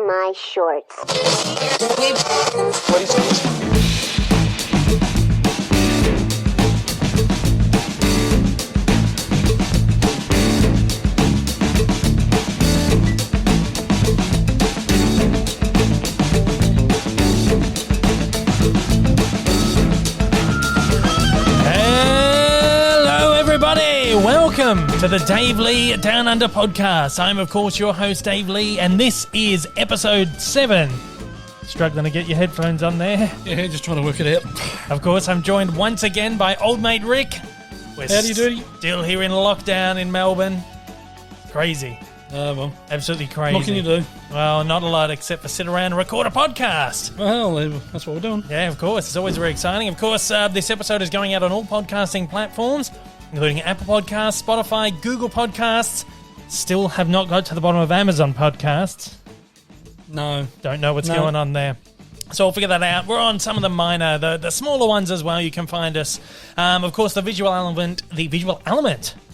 my shorts. What is it? Welcome to the Dave Lee Down Under podcast. I'm, of course, your host, Dave Lee, and this is episode 7. Struggling to get your headphones on there? Yeah, just trying to work it out. Of course, I'm joined once again by old mate Rick. We're Howdy doody. Still here in lockdown in Melbourne. Crazy. Well. Absolutely crazy. What can you do? Well, not a lot except for sit around and record a podcast. Well, that's what we're doing. Yeah, of course. It's always very exciting. Of course, this episode is going out on all podcasting platforms, including Apple Podcasts, Spotify, Google Podcasts. Still have not got to the bottom of Amazon Podcasts. No. Don't know what's going on there. So we'll figure that out. We're on some of the minor, the smaller ones as well. You can find us. Of course, the visual element.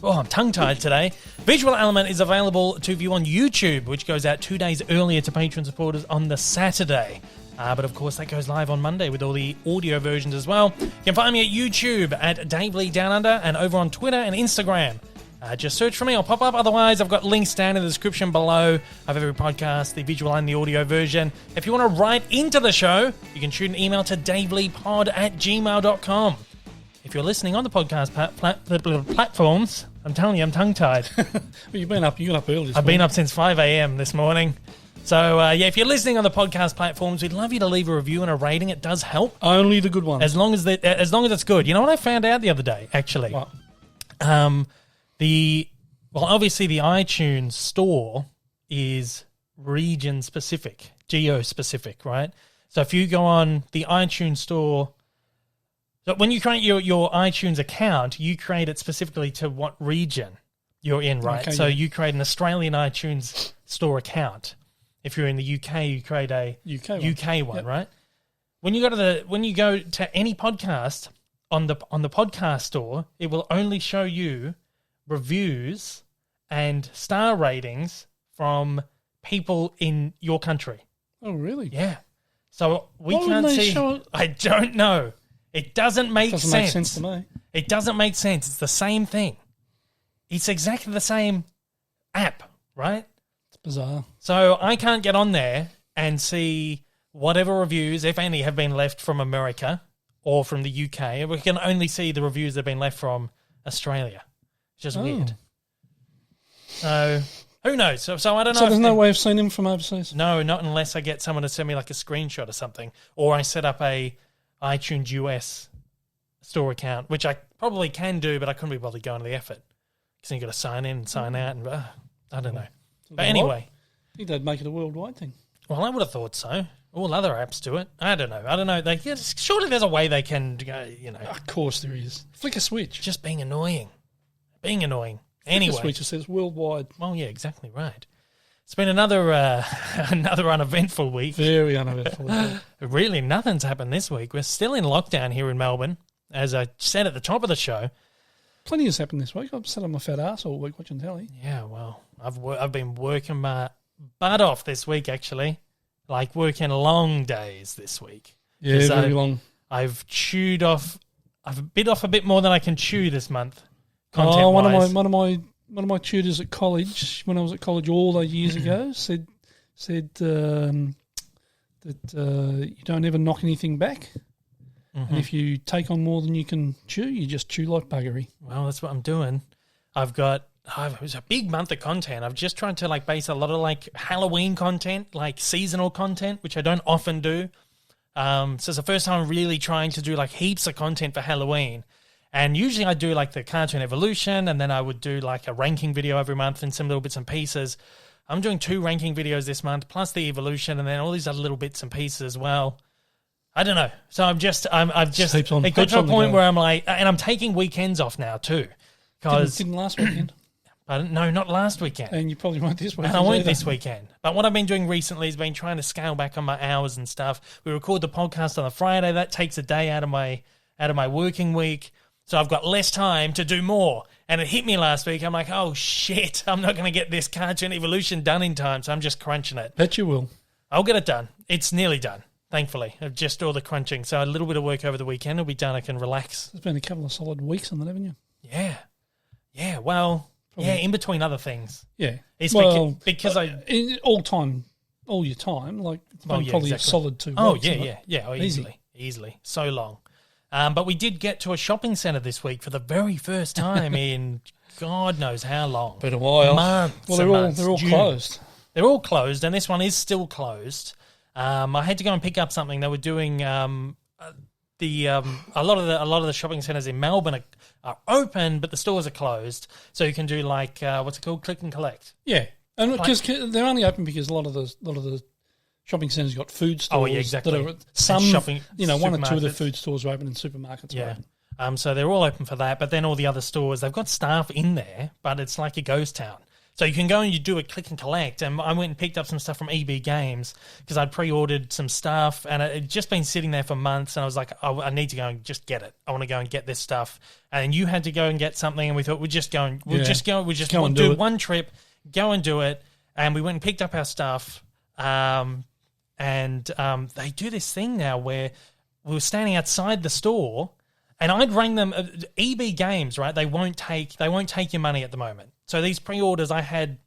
Oh, I'm tongue-tied today. Visual Element is available to view on YouTube, which goes out 2 days earlier to Patreon supporters on the Saturday. But of course, that goes live on Monday with all the audio versions as well. You can find me at YouTube at Dave Lee Down Under and over on Twitter and Instagram. Just search for me, I'll pop up. Otherwise, I've got links down in the description below of every podcast, the visual and the audio version. If you want to write into the show, you can shoot an email to daveleepod@gmail.com. If you're listening on the podcast platforms, I'm telling you, I'm tongue-tied. Well, you got up early. I've been up since 5 a.m. this morning. So, if you're listening on the podcast platforms, we'd love you to leave a review and a rating. It does help. Only the good ones. As long as it's good. You know what I found out the other day, actually? What? Obviously the iTunes store is region-specific, geo-specific, right? So if you go on the iTunes store, so when you create your iTunes account, you create it specifically to what region you're in, right? Okay, so yeah. you create an Australian iTunes store account. If you're in the UK, you create a UK one, yep. Right? When you go to any podcast on the podcast store, it will only show you reviews and star ratings from people in your country. Oh, really? Yeah. So we Why can't wouldn't they see. show it? I don't know. It doesn't make sense. Doesn't make sense to me. It doesn't make sense. It's the same thing. It's exactly the same app, right? It's bizarre. So I can't get on there and see whatever reviews, if any, have been left from America or from the UK. We can only see the reviews that have been left from Australia. It's just weird. So who knows? So I don't know. So there's no way of seeing him from overseas? No, not unless I get someone to send me like a screenshot or something, or I set up a iTunes US store account, which I probably can do, but I couldn't be bothered going to the effort because you got to sign in and sign out, and I don't know. But anyway, I think they'd make it a worldwide thing. Well, I would have thought so. All other apps do it. I don't know. Surely there's a way they can go. Of course there is. Flick a switch. Just being annoying. Anyway. Flick a switch. It says worldwide. Well, yeah, exactly right. It's been another uneventful week. Very uneventful. Really, nothing's happened this week. We're still in lockdown here in Melbourne, as I said at the top of the show. Plenty has happened this week. I've sat on my fat ass all week watching telly. Yeah, well, I've been working my butt off this week, actually. Like working long days this week. Yeah, very long. I've bit off a bit more than I can chew this month. One of my tutors at college, when I was at college all those years ago, said that you don't ever knock anything back, and if you take on more than you can chew, you just chew like buggery. Well, that's what I'm doing. It was a big month of content. I've just tried to base a lot of Halloween content, like seasonal content, which I don't often do. So it's the first time I'm really trying to do heaps of content for Halloween. And usually I do the cartoon evolution, and then I would do a ranking video every month and some little bits and pieces. I'm doing 2 ranking videos this month, plus the evolution, and then all these other little bits and pieces as well. I don't know. So it got to a point where I'm and I'm taking weekends off now too. Didn't last weekend. No, not last weekend. And you probably won't this weekend. And I won't this weekend. But what I've been doing recently has been trying to scale back on my hours and stuff. We record the podcast on a Friday. That takes a day out of my working week. So I've got less time to do more. And it hit me last week. I'm like, oh, shit, I'm not going to get this cartoon evolution done in time, so I'm just crunching it. Bet you will. I'll get it done. It's nearly done, thankfully. Just all the crunching. So a little bit of work over the weekend will be done. I can relax. There's been a couple of solid weeks on that, haven't you? Yeah. Yeah, well, probably. In between other things. Yeah. It's because all your time, like it's been probably exactly. A solid 2 weeks. Oh, yeah, easily. So long. But we did get to a shopping centre this week for the very first time in God knows how long. Been a while. Months. Well, they're all closed. They're all closed, and this one is still closed. I had to go and pick up something. They were doing a lot of the shopping centres in Melbourne are open, but the stores are closed. So you can do like what's it called, click and collect. Yeah, and because they're only open because a lot of the shopping centres got food stores. Oh yeah, exactly. That are some shopping, one or two of the food stores are open and supermarkets. Yeah. Are open. So they're all open for that, but then all the other stores, they've got staff in there, but it's like a ghost town. So you can go and you do a click and collect, and I went and picked up some stuff from EB Games because I'd pre-ordered some stuff, and it had just been sitting there for months, and I was like, I need to go and just get it. I want to go and get this stuff. And you had to go and get something, and we thought we'll just do one trip, go and do it, and we went and picked up our stuff, and they do this thing now where we were standing outside the store, and I'd rang them. EB Games, right? They won't take your money at the moment. So these pre-orders, I had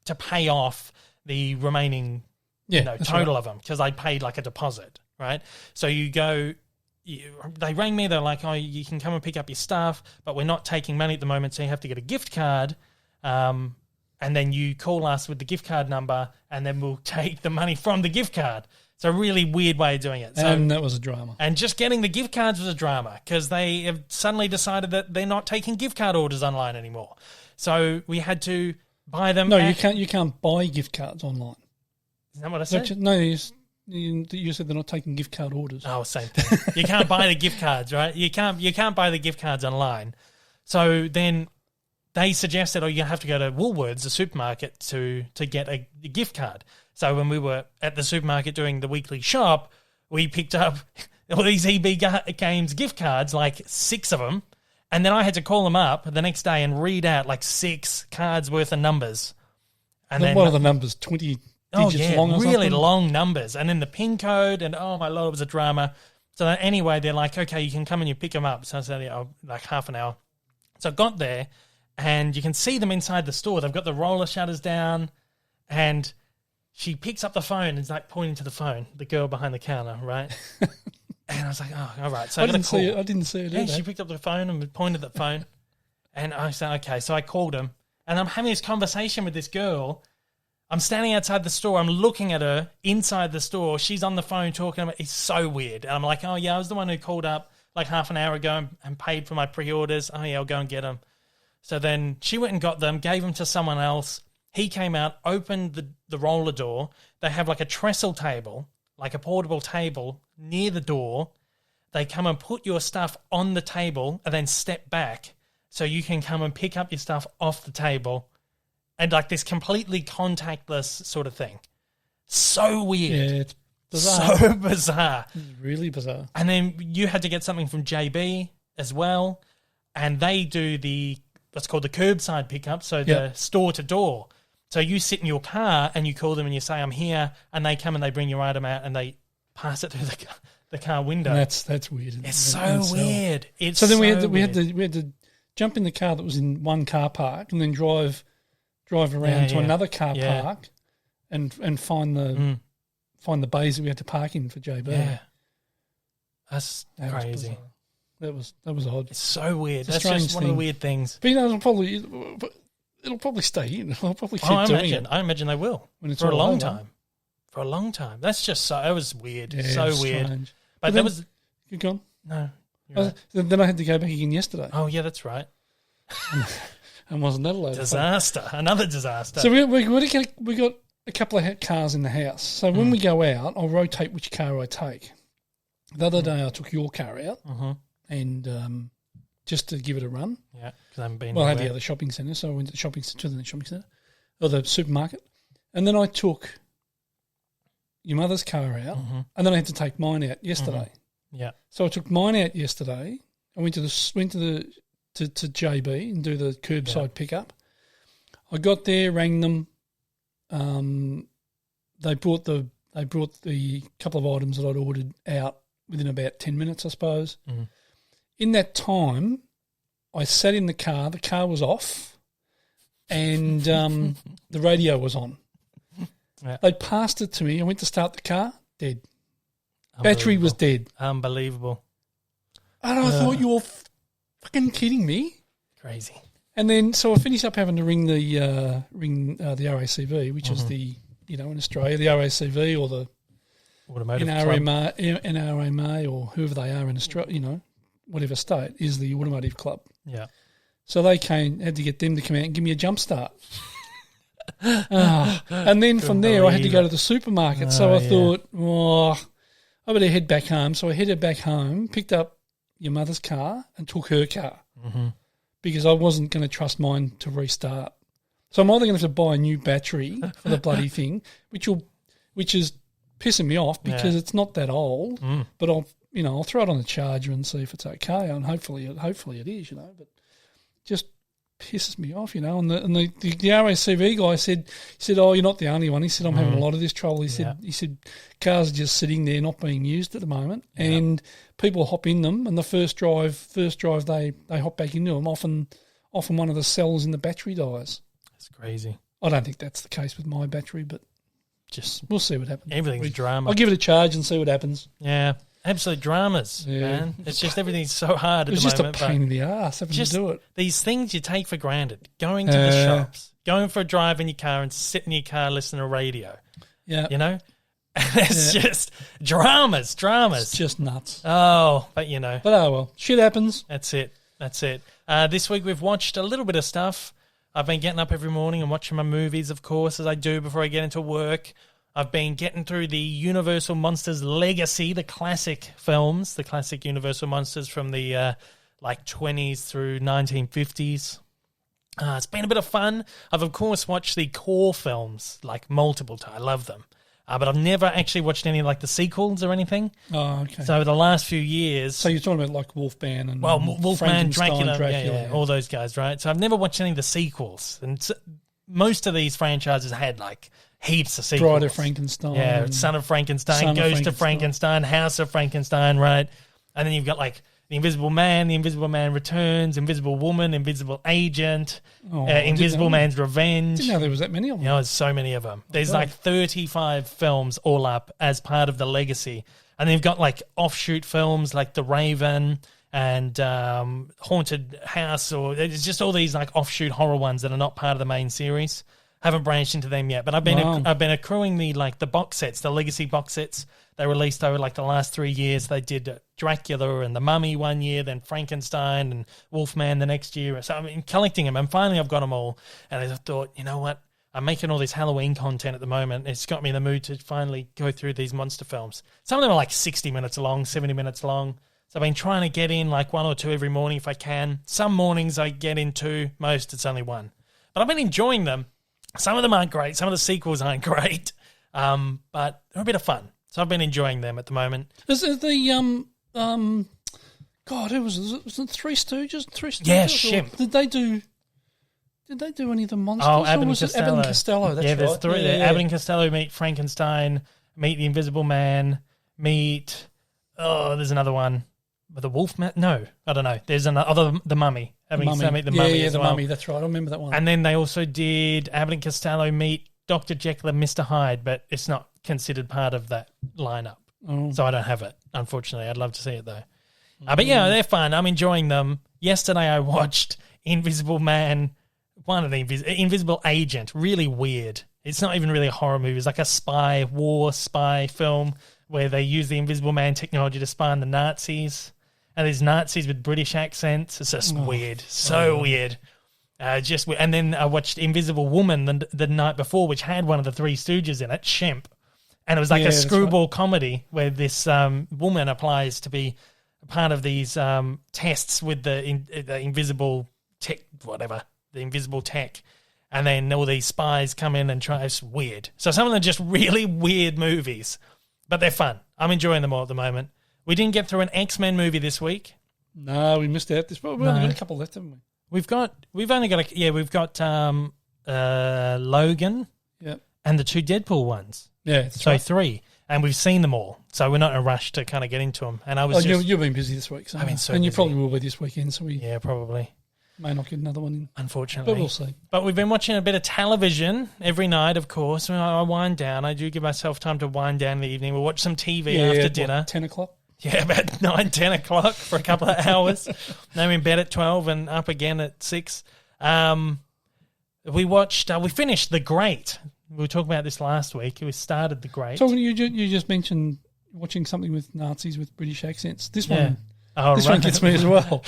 to pay off the remaining, total of them because I paid like a deposit, right? So they rang me. They're like, "Oh, you can come and pick up your stuff, but we're not taking money at the moment, so you have to get a gift card." And then you call us with the gift card number, and then we'll take the money from the gift card. It's a really weird way of doing it. So, and that was a drama. And just getting the gift cards was a drama because they have suddenly decided that they're not taking gift card orders online anymore. So we had to buy them. No, you can't buy gift cards online. Is that what I said? No, you said they're not taking gift card orders. Oh, same thing. You can't buy the gift cards, right? You can't buy the gift cards online. So then they suggested, you have to go to Woolworths, the supermarket, to get a gift card. So when we were at the supermarket doing the weekly shop, we picked up all these EB Games gift cards, like 6 of them, and then I had to call them up the next day and read out like 6 cards worth of numbers. And then what are the numbers? 20 digits long or something? Really long numbers. And then the PIN code, and oh my Lord, it was a drama. So anyway, they're like, okay, you can come and you pick them up. So I said, like half an hour. So I got there, and you can see them inside the store. They've got the roller shutters down, and she picks up the phone and is like pointing to the phone, the girl behind the counter, right? And I was like, oh, all right. So I didn't see it. Yeah, she picked up the phone and pointed at the phone. And I said, okay. So I called him, and I'm having this conversation with this girl. I'm standing outside the store. I'm looking at her inside the store. She's on the phone talking about it. It's so weird. And I'm like, oh, yeah, I was the one who called up like half an hour ago and paid for my pre-orders. Oh, yeah, I'll go and get them. So then she went and got them, gave them to someone else. He came out, opened the roller door. They have like a trestle table, like a portable table near the door. They come and put your stuff on the table and then step back so you can come and pick up your stuff off the table, and like this completely contactless sort of thing. So weird. Yeah, it's bizarre. So bizarre. It's really bizarre. And then you had to get something from JB as well, and they do what's called the curbside pickup, so the store to door. So you sit in your car and you call them and you say, I'm here, and they come and they bring your item out and they pass it through the car window. And that's weird. It's so weird. So then we had to jump in the car that was in one car park and then drive around to another car park and find the bays that we had to park in for JB. Yeah. That's crazy. That was odd. It's so weird. It's That's just one of the weird things. But it'll probably stay in. I'll probably keep doing it. I imagine they will. When it's for a long over. time. For a long time. That's just that was weird. Yeah, so weird. Strange. But that was... You gone? No. Right. Then I had to go back again yesterday. Oh, yeah, that's right. And wasn't that a load disaster. of fun? Another disaster. So we got a couple of cars in the house. So when we go out, I'll rotate which car I take. The other day I took your car out and just to give it a run. Yeah, because I haven't been. Well, I had the other shopping centre, so I went to the shopping centre or the supermarket, and then I took your mother's car out, and then I had to take mine out yesterday. Yeah. So I took mine out yesterday. I went to JB and do the curbside pickup. I got there, rang them. they brought the couple of items that I'd ordered out within about 10 minutes, I suppose. Mhm. In that time, I sat in the car was off, and the radio was on. Yeah. They passed it to me. I went to start the car, dead. Battery was dead. Unbelievable. And I thought, you're fucking kidding me. Crazy. And then, so I finished up having to ring the RACV, which is the, in Australia, the RACV or the Automotive NRMA or whoever they are in Australia, whatever state, is the automotive club. Yeah. So they had to get them to come out and give me a jump start. And then from there, I had to go to the supermarket. So I thought, I better head back home. So I headed back home, picked up your mother's car and took her car because I wasn't going to trust mine to restart. So I'm either going to have to buy a new battery for the bloody thing, which is pissing me off because it's not that old. But I'll throw it on the charger and see if it's okay, and hopefully it is. But just pisses me off, And the RACV guy said, "Oh, you're not the only one." He said, "I'm having a lot of this trouble." He said, "Cars are just sitting there, not being used at the moment, and people hop in them, and the first drive they hop back into them. Often one of the cells in the battery dies." That's crazy. I don't think that's the case with my battery, but we'll see what happens. Everything's drama. I'll give it a charge and see what happens. Yeah. Absolute dramas, man. It's just everything's so hard at the moment. It's just a pain in the ass having to do it. These things you take for granted. Going to the shops, going for a drive in your car and sitting in your car listening to radio. Yeah. It's just dramas. It's just nuts. Oh, but But oh well. Shit happens. That's it. This week we've watched a little bit of stuff. I've been getting up every morning and watching my movies, of course, as I do before I get into work. I've been getting through the Universal Monsters Legacy, the classic films, the classic Universal Monsters from the 20s through 1950s. It's been a bit of fun. I've, of course, watched the core films multiple times. I love them. But I've never actually watched any the sequels or anything. Oh, okay. So over the last few years... So you're talking about Wolfman and Wolfman, Dracula, all those guys, right? So I've never watched any of the sequels. And most of these franchises had heaps of sequels. Bride of Frankenstein. Yeah, Son of Frankenstein, Ghost of Frankenstein, House of Frankenstein, right? And then you've got The Invisible Man Returns, Invisible Woman, Invisible Agent, Invisible Man's Revenge. Didn't know there was that many of them. There's so many of them. There's 35 films all up as part of the legacy. And then you've got offshoot films like The Raven and Haunted House, or it's just all these offshoot horror ones that are not part of the main series. Haven't branched into them yet, but I've been accruing the box sets, the legacy box sets. They released over the last 3 years. They did Dracula and The Mummy one year, then Frankenstein and Wolfman the next year. So I'm collecting them, and finally I've got them all. And I thought, you know what? I'm making all this Halloween content at the moment. It's got me in the mood to finally go through these monster films. Some of them are 60 minutes long, 70 minutes long. So I've been trying to get in 1 or 2 every morning if I can. Some mornings I get in 2, most it's only 1. But I've been enjoying them. Some of them aren't great. Some of the sequels aren't great, but they're a bit of fun. So I've been enjoying them at the moment. Is it the God? Who was it? Was it Three Stooges? Yeah, Shimp. Did they do any of the monsters? Oh, Abbott and Costello. Abbott and Costello. That's right. There's 3 there. Abbott and Costello meet Frankenstein, meet the Invisible Man, meet. Oh, there's another one. The Wolfman? No, I don't know. There's another. The Mummy. Abbott and Costello meet the Mummy as the well. Mummy. That's right. I remember that one. And then they also did Abbott and Costello meet Dr. Jekyll and Mr. Hyde, but it's not considered part of that lineup. Oh. So I don't have it, unfortunately. I'd love to see it, though. But yeah, they're fun. I'm enjoying them. Yesterday I watched Invisible Man, one of the Invisible Agent. Really weird. It's not even really a horror movie. It's like a war spy film where they use the Invisible Man technology to spy on the Nazis. And there's Nazis with British accents. It's just weird. So weird. And then I watched Invisible Woman the night before, which had one of the Three Stooges in it, Shemp. And it was a screwball comedy where this woman applies to be a part of these tests with the invisible tech, the invisible tech. And then all these spies come in and try. It's weird. So some of them are just really weird movies, but they're fun. I'm enjoying them all at the moment. We didn't get through an X-Men movie this week. No, we missed out. We've only got a couple left, haven't we? We've got Logan. Yep. And the 2 Deadpool ones. Yeah, that's So right. 3. And we've seen them all. So we're not in a rush to kind of get into them. And I was you've been busy this week. So I've been so and you busy. probably will be this weekend, so we Yeah, probably. may not get another one in. Unfortunately. But we'll see. But we've been watching a bit of television every night, of course. When I wind down. I do give myself time to wind down in the evening. We'll watch some TV after dinner. 10 o'clock? Yeah, about 9, 10 o'clock for a couple of hours. Then we're in bed at 12 and up again at 6. We finished The Great. We were talking about this last week. We started The Great. So you just mentioned watching something with Nazis with British accents. This one gets me as well.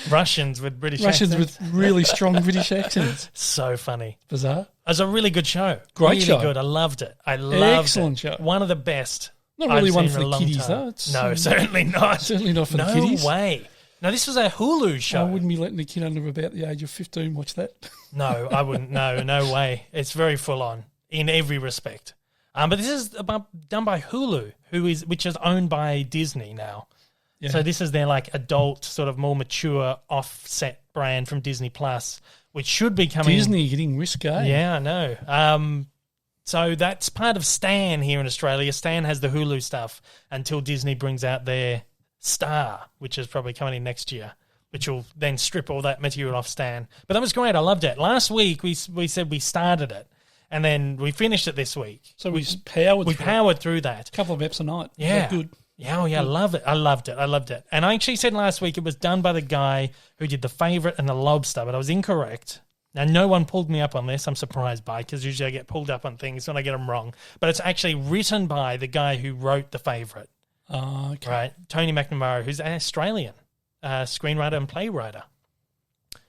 Russians with British Russians accents. with really strong British accents. So funny. Bizarre. It was a really good show. Great really show. Good. I loved it. Excellent show. One of the best. Not really I've one seen for in a the long kiddies, time. though. It's, No, certainly not. Certainly not for the kiddies. No way. No, this was a Hulu show. I wouldn't be letting a kid under about the age of 15 watch that. No, I wouldn't. No way. It's very full on in every respect. But this is done by Hulu, which is owned by Disney now. Yeah. So this is their like adult, sort of more mature, offset brand from Disney Plus, which should be coming. Disney getting risque. Yeah, I know. So that's part of Stan here in Australia. Stan has the Hulu stuff until Disney brings out their Star, which is probably coming in next year, which will then strip all that material off Stan. But that was great. I loved it. Last week we said we started it, and then we finished it this week. So we powered through that. A couple of eps a night. Yeah. Good. Yeah, I love it. I loved it. And I actually said last week it was done by the guy who did The Favourite and The Lobster, but I was incorrect. Now, no one pulled me up on this. I'm surprised by, because usually I get pulled up on things when I get them wrong. But it's actually written by the guy who wrote The Favourite. Oh, okay. Right? Tony McNamara, who's an Australian screenwriter and playwright.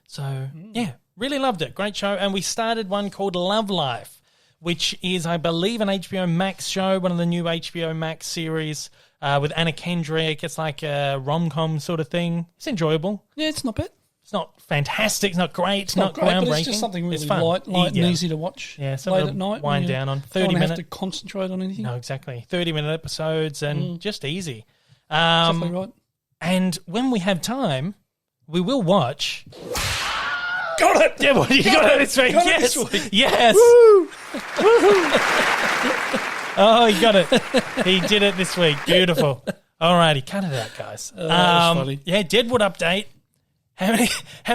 So, yeah, really loved it. Great show. And we started one called Love Life, which is, I believe, an HBO Max show, one of the new HBO Max series with Anna Kendrick. It's like a rom-com sort of thing. It's enjoyable. Yeah, it's not bad. It's not fantastic. It's not great. It's not great, groundbreaking. but it's just something really fun. light and easy to watch. Yeah, late at night. Wind down on 30 don't minutes. have to concentrate on anything. No, exactly. 30-minute episodes and just easy. Exactly right. And when we have time, we will watch. Got it! Yeah, well, you got it this week. Yes. Yes. Woo! Oh, he got it. He did it this week. Beautiful. All righty, cut it out, guys. That was funny. Yeah, Deadwood update. How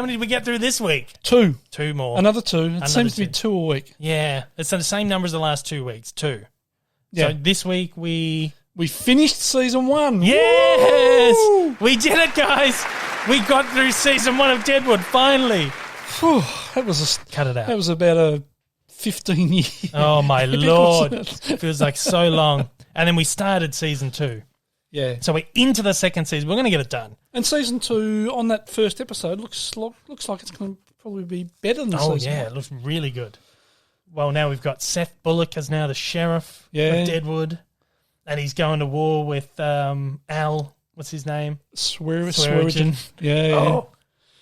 many did we get through this week? 2. 2 more. Another 2. It seems to be 2 a week. Yeah, it's the same number as the last 2 weeks, 2. Yeah. So this week we finished season 1. Yes! Woo! We did it, guys. We got through season 1 of Deadwood, finally. Whew, that was Cut it out. That was about a 15 years. Oh, my Lord. It feels like so long. And then we started season 2. Yeah. So we're into the second season. We're going to get it done. And season 2, on that first episode, looks like it's going to probably be better than season 1. Oh, yeah. It looks really good. Well, now we've got Seth Bullock as now the sheriff of Deadwood. And he's going to war with Al. What's his name? Swearingen. Yeah.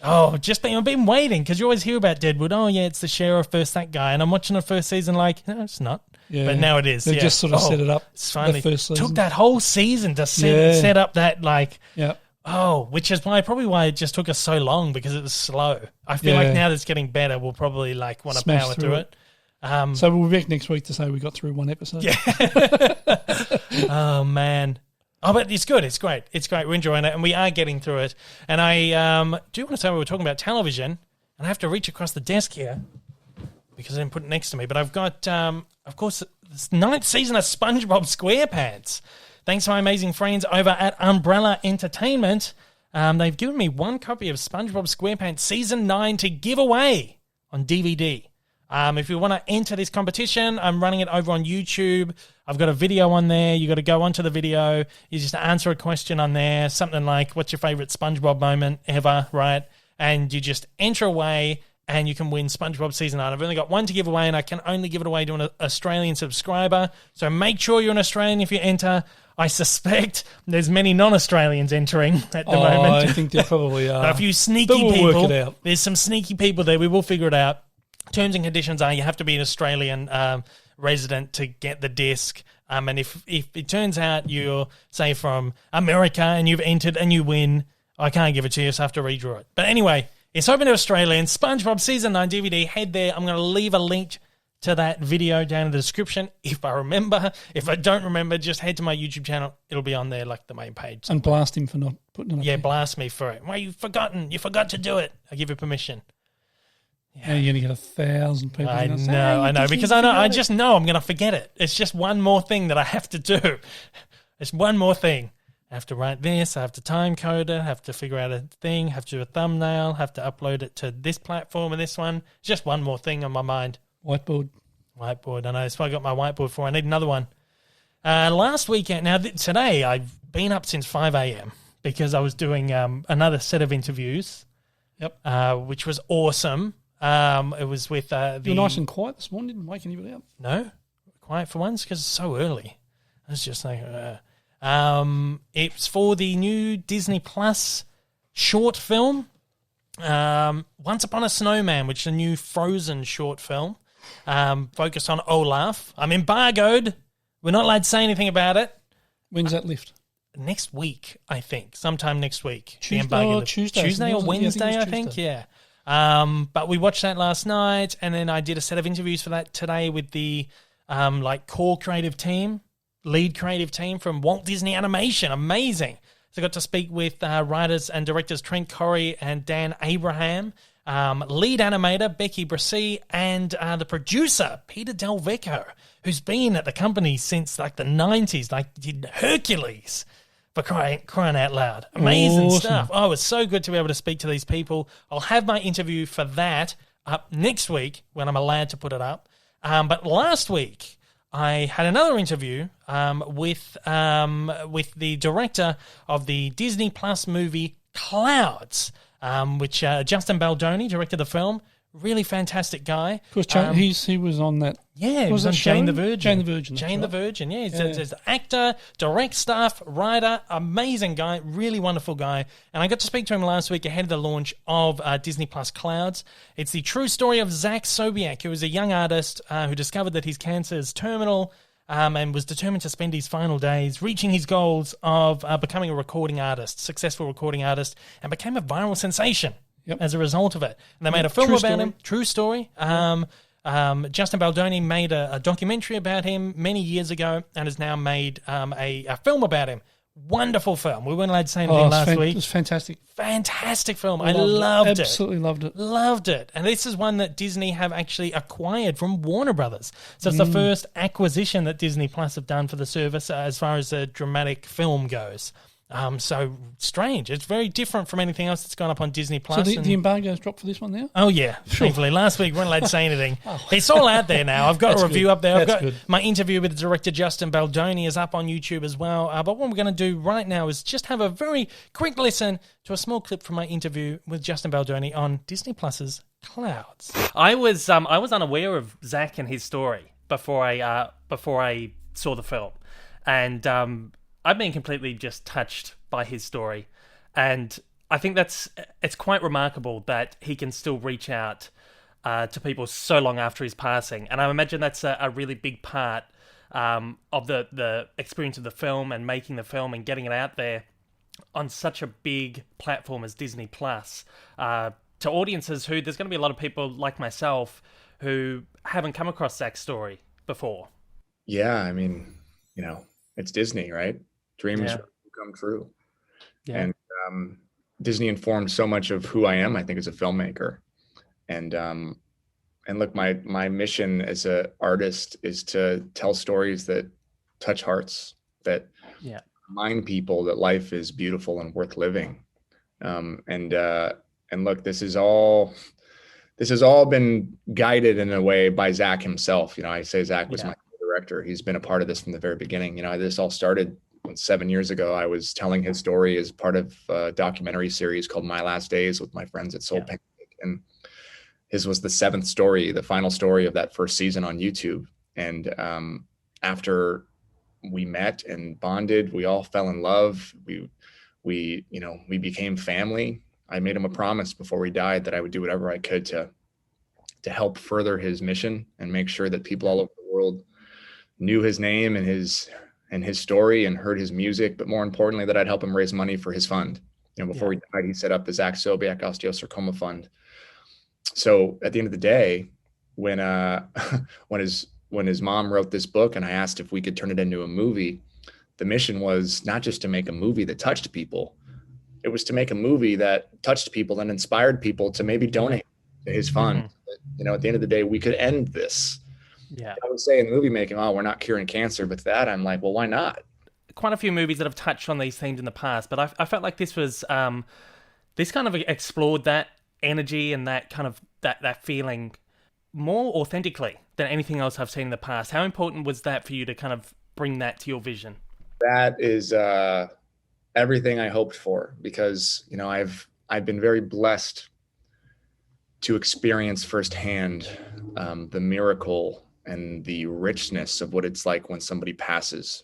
Oh, I've been waiting, because you always hear about Deadwood. Oh, yeah, it's the sheriff versus that guy. And I'm watching the first season like, no, it's not. Yeah. But now it is. They just sort of set it up. It's finally the first season. Took that whole season to set up that, like, yeah. Oh, which is probably why it just took us so long, because it was slow. I feel like now that it's getting better, we'll probably like want to power through it. So we'll be back next week to say we got through 1 episode. Yeah. Oh, man. Oh, but it's good. It's great. It's great. We're enjoying it, and we are getting through it. And I do want to say we were talking about television, and I have to reach across the desk here because I didn't put it next to me. But I've got, of course, this 9th season of SpongeBob SquarePants. Thanks to my amazing friends over at Umbrella Entertainment. They've given me 1 copy of SpongeBob SquarePants Season 9 to give away on DVD. If you want to enter this competition, I'm running it over on YouTube. I've got a video on there. You got to go onto the video. You just answer a question on there, something like, what's your favorite SpongeBob moment ever, right? And you just enter away, and you can win SpongeBob Season 9. I've only got 1 to give away, and I can only give it away to an Australian subscriber. So make sure you're an Australian if you enter. I suspect there's many non-Australians entering at the moment. I think there probably are. A few sneaky But we'll people. work it out. There's some sneaky people there. We will figure it out. Terms and conditions are you have to be an Australian resident to get the disc. And if it turns out you're, say, from America and you've entered and you win, I can't give it to you, so I have to redraw it. But anyway, it's open to Australians. SpongeBob Season 9 DVD. Head there. I'm going to leave a link to that video down in the description if I remember. If I don't remember, just head to my YouTube channel. It'll be on there, like the main page. And blast him for not putting it up. Yeah, there. blast me for it. Why, you forgot to do it. I give you permission. Yeah, you're going to get 1,000 people. I know, because I just know I'm going to forget it. It's just one more thing that I have to do. It's one more thing. I have to write this, I have to time code it, I have to figure out a thing, have to do a thumbnail, have to upload it to this platform and this one. Just one more thing on my mind. Whiteboard. I know. That's what I got my whiteboard for. I need another one. Last weekend, now today I've been up since 5 a.m. because I was doing another set of interviews. Yep. Which was awesome. It was with you were nice and quiet this morning, didn't wake anybody up. No, quiet for once because it's so early. I was just like, it's for the new Disney Plus short film, Once Upon a Snowman, which is a new Frozen short film, focused on Olaf. I'm embargoed. We're not allowed to say anything about it. When's that lift? Next week, I think. Sometime next week. Tuesday or Wednesday, I think. Yeah. But we watched that last night, and then I did a set of interviews for that today with the core creative team, lead creative team from Walt Disney Animation. Amazing. So I got to speak with writers and directors Trent Corey and Dan Abraham, lead animator Becky Brissy, and the producer Peter Del Vecchio, who's been at the company since like the 90s, like did Hercules. For crying out loud. Amazing stuff. Oh, it was so good to be able to speak to these people. I'll have my interview for that up next week when I'm allowed to put it up. But last week, I had another interview with the director of the Disney Plus movie Clouds, which Justin Baldoni directed the film. Really fantastic guy. Of course, he was on that. Yeah, he was on Jane the Virgin. Jane the Virgin, yeah. He's an actor, direct stuff, writer, amazing guy, really wonderful guy. And I got to speak to him last week ahead of the launch of Disney Plus Clouds. It's the true story of Zach Sobiech, who was a young artist who discovered that his cancer is terminal and was determined to spend his final days reaching his goals of becoming a recording artist, successful recording artist, and became a viral sensation. Yep. As a result of it. And they made a film about him, true story. Justin Baldoni made a documentary about him many years ago and has now made a film about him. Wonderful film. We weren't allowed to say anything last week. It was fantastic. Fantastic film. I loved it. Absolutely loved it. Loved it. And this is one that Disney have actually acquired from Warner Brothers. So it's the first acquisition that Disney Plus have done for the service as far as a dramatic film goes. So strange. It's very different from anything else that's gone up on Disney Plus. So the embargo's dropped for this one now? Oh, yeah. Thankfully. Last week, we weren't allowed to say anything. It's all out there now. I've got a review up there. I've got my interview with the director, Justin Baldoni, is up on YouTube as well. But what we're going to do right now is just have a very quick listen to a small clip from my interview with Justin Baldoni on Disney Plus's Clouds. I was unaware of Zach and his story before I saw the film. And I've been completely just touched by his story, and I think it's quite remarkable that he can still reach out to people so long after his passing, and I imagine that's a really big part of the experience of the film and making the film and getting it out there on such a big platform as Disney Plus to audiences who there's going to be a lot of people like myself who haven't come across Zach's story before. Yeah, I mean, it's Disney, right? Dreams come true. Yeah. And Disney informed so much of who I am, I think, as a filmmaker. And look, my mission as an artist is to tell stories that touch hearts, that remind people that life is beautiful and worth living. And look, this has all been guided in a way by Zach himself. I say Zach was my director. He's been a part of this from the very beginning. This all started 7 years ago. I was telling his story as part of a documentary series called My Last Days with my friends at Soul Pancake. And his was the 7th story, the final story of that first season on YouTube. And after we met and bonded, we all fell in love. We became family. I made him a promise before he died that I would do whatever I could to help further his mission and make sure that people all over the world knew his name and his story and heard his music, but more importantly, that I'd help him raise money for his fund. Before he died, he set up the Zach Sobiech Osteosarcoma Fund. So at the end of the day, when when his mom wrote this book and I asked if we could turn it into a movie, the mission was not just to make a movie that touched people. It was to make a movie that touched people and inspired people to maybe donate to his fund. You know, at the end of the day, we could end this. Yeah. I would say in movie making, oh, we're not curing cancer. But that, I'm like, well, why not? Quite a few movies that have touched on these themes in the past, but I felt like this was, this kind of explored that energy and that kind of, that feeling more authentically than anything else I've seen in the past. How important was that for you to kind of bring that to your vision? That is everything I hoped for, because, you know, I've been very blessed to experience firsthand the miracle and the richness of what it's like when somebody passes.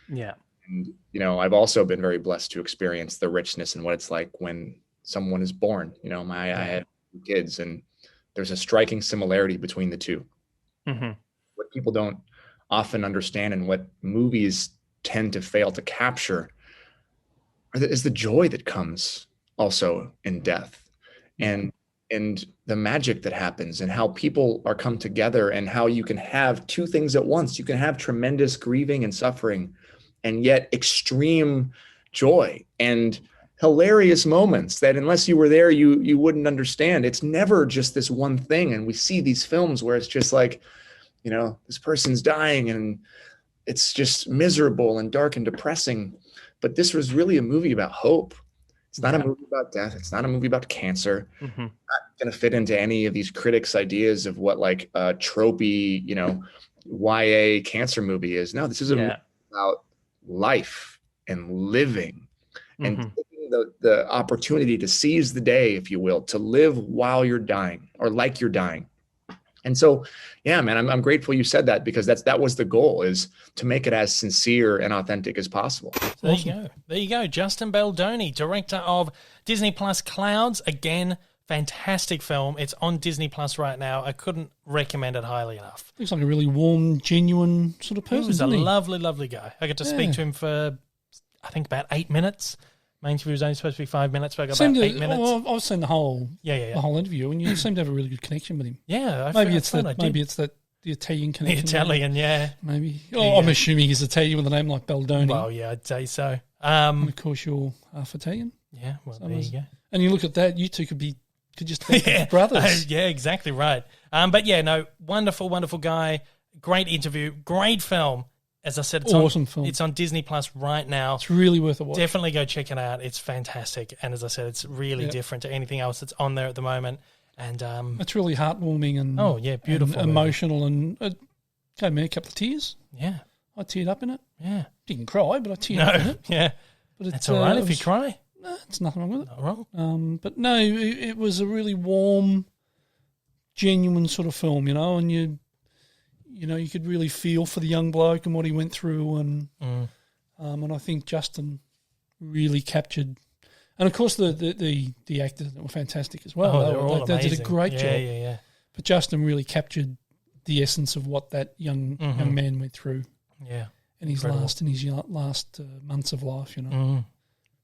Yeah. And, you know, I've also been very blessed to experience the richness and what it's like when someone is born. You know, I had kids, and there's a striking similarity between the two. Mm-hmm. What people don't often understand, and what movies tend to fail to capture, is the joy that comes also in death, and the magic that happens, and how people are come together, and how you can have two things at once. You can have tremendous grieving and suffering, and yet extreme joy and hilarious moments that unless you were there, you wouldn't understand. It's never just this one thing. And we see these films where it's just like, you know, this person's dying and it's just miserable and dark and depressing. But this was really a movie about hope. It's not a movie about death. It's not a movie about cancer. Mm-hmm. Not going to fit into any of these critics' ideas of what like a tropey, you know, YA cancer movie is. No, this is a movie about life and living, and taking the opportunity to seize the day, if you will, to live while you're dying or like you're dying. And so, yeah, man, I'm grateful you said that, because that was the goal, is to make it as sincere and authentic as possible. There you go. There you go. Justin Baldoni, director of Disney Plus Clouds. Again, fantastic film. It's on Disney Plus right now. I couldn't recommend it highly enough. Looks like a really warm, genuine sort of person. He was a lovely, lovely guy. I got to speak to him for, I think, about 8 minutes. My interview was only supposed to be 5 minutes, but I got about 8 minutes. Well, I've seen the whole interview, and you seem to have a really good connection with him. Yeah, maybe it's the Italian connection. The Italian, maybe. I'm assuming he's Italian with a name like Baldoni. Well, yeah, I'd say so. And of course, you're half Italian. Yeah, well, there you go. And you look at that, you two could just be brothers. Yeah, exactly right. But yeah, no, wonderful, wonderful guy. Great interview. Great film. As I said, it's awesome film. It's on Disney Plus right now. It's really worth a watch. Definitely go check it out. It's fantastic. And as I said, it's really different to anything else that's on there at the moment. And it's really heartwarming and beautiful, and emotional, and it gave me a couple of tears. Yeah, I teared up in it. Yeah, didn't cry, but I teared up in it. Yeah, but it's all right if you cry. No, it's nothing wrong with it. Not wrong. But no, it was a really warm, genuine sort of film, you know, and you could really feel for the young bloke and what he went through, and I think Justin really captured, and of course the actors were fantastic as well. They did a great job. Yeah. But Justin really captured the essence of what that young man went through. Yeah, in his last months of life, you know. Mm-hmm.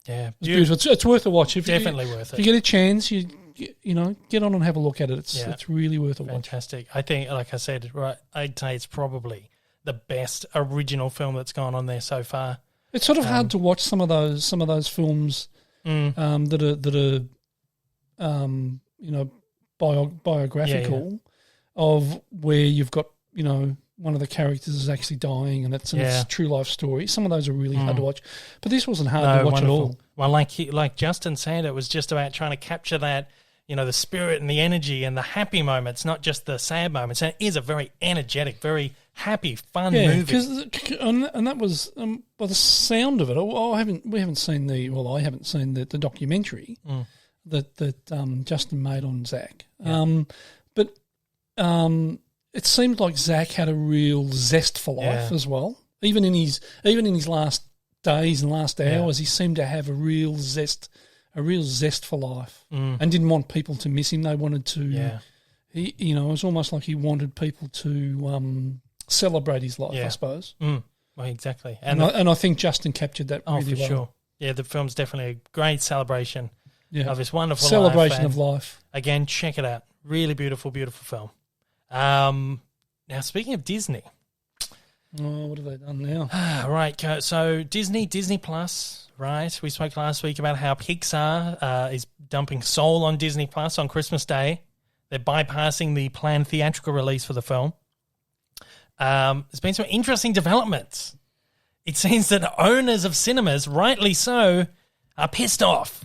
Yeah, it's beautiful. It's worth a watch. Definitely worth it. If you get a chance, you get on and have a look at it. It's really worth a watch. Fantastic. I think, like I said, right, I'd say it's probably the best original film that's gone on there so far. It's sort of hard to watch some of those films that are biographical of where you've got one of the characters is actually dying and it's a true life story. Some of those are really hard to watch, but this wasn't hard to watch at all. Well, like Justin said, it was just about trying to capture that, the spirit and the energy and the happy moments, not just the sad moments. And it is a very energetic, very happy, fun movie. And that was by the sound of it. I haven't seen the documentary that Justin made on Zach. But it seemed like Zach had a real zest for life as well. Even in his last days and last hours, he seemed to have a real zest for life, and didn't want people to miss him. They wanted to. It was almost like he wanted people to celebrate his life. I suppose. Well, exactly, and I think Justin captured that. Oh, really for well. sure. Yeah, the film's definitely a great celebration of this wonderful celebration life. of life. Again, check it out. Really beautiful, beautiful film. Now, speaking of Disney. Oh, what have they done now? Right, so Disney Plus, right? We spoke last week about how Pixar is dumping Soul on Disney Plus on Christmas Day. They're bypassing the planned theatrical release for the film. There's been some interesting developments. It seems that owners of cinemas, rightly so, are pissed off,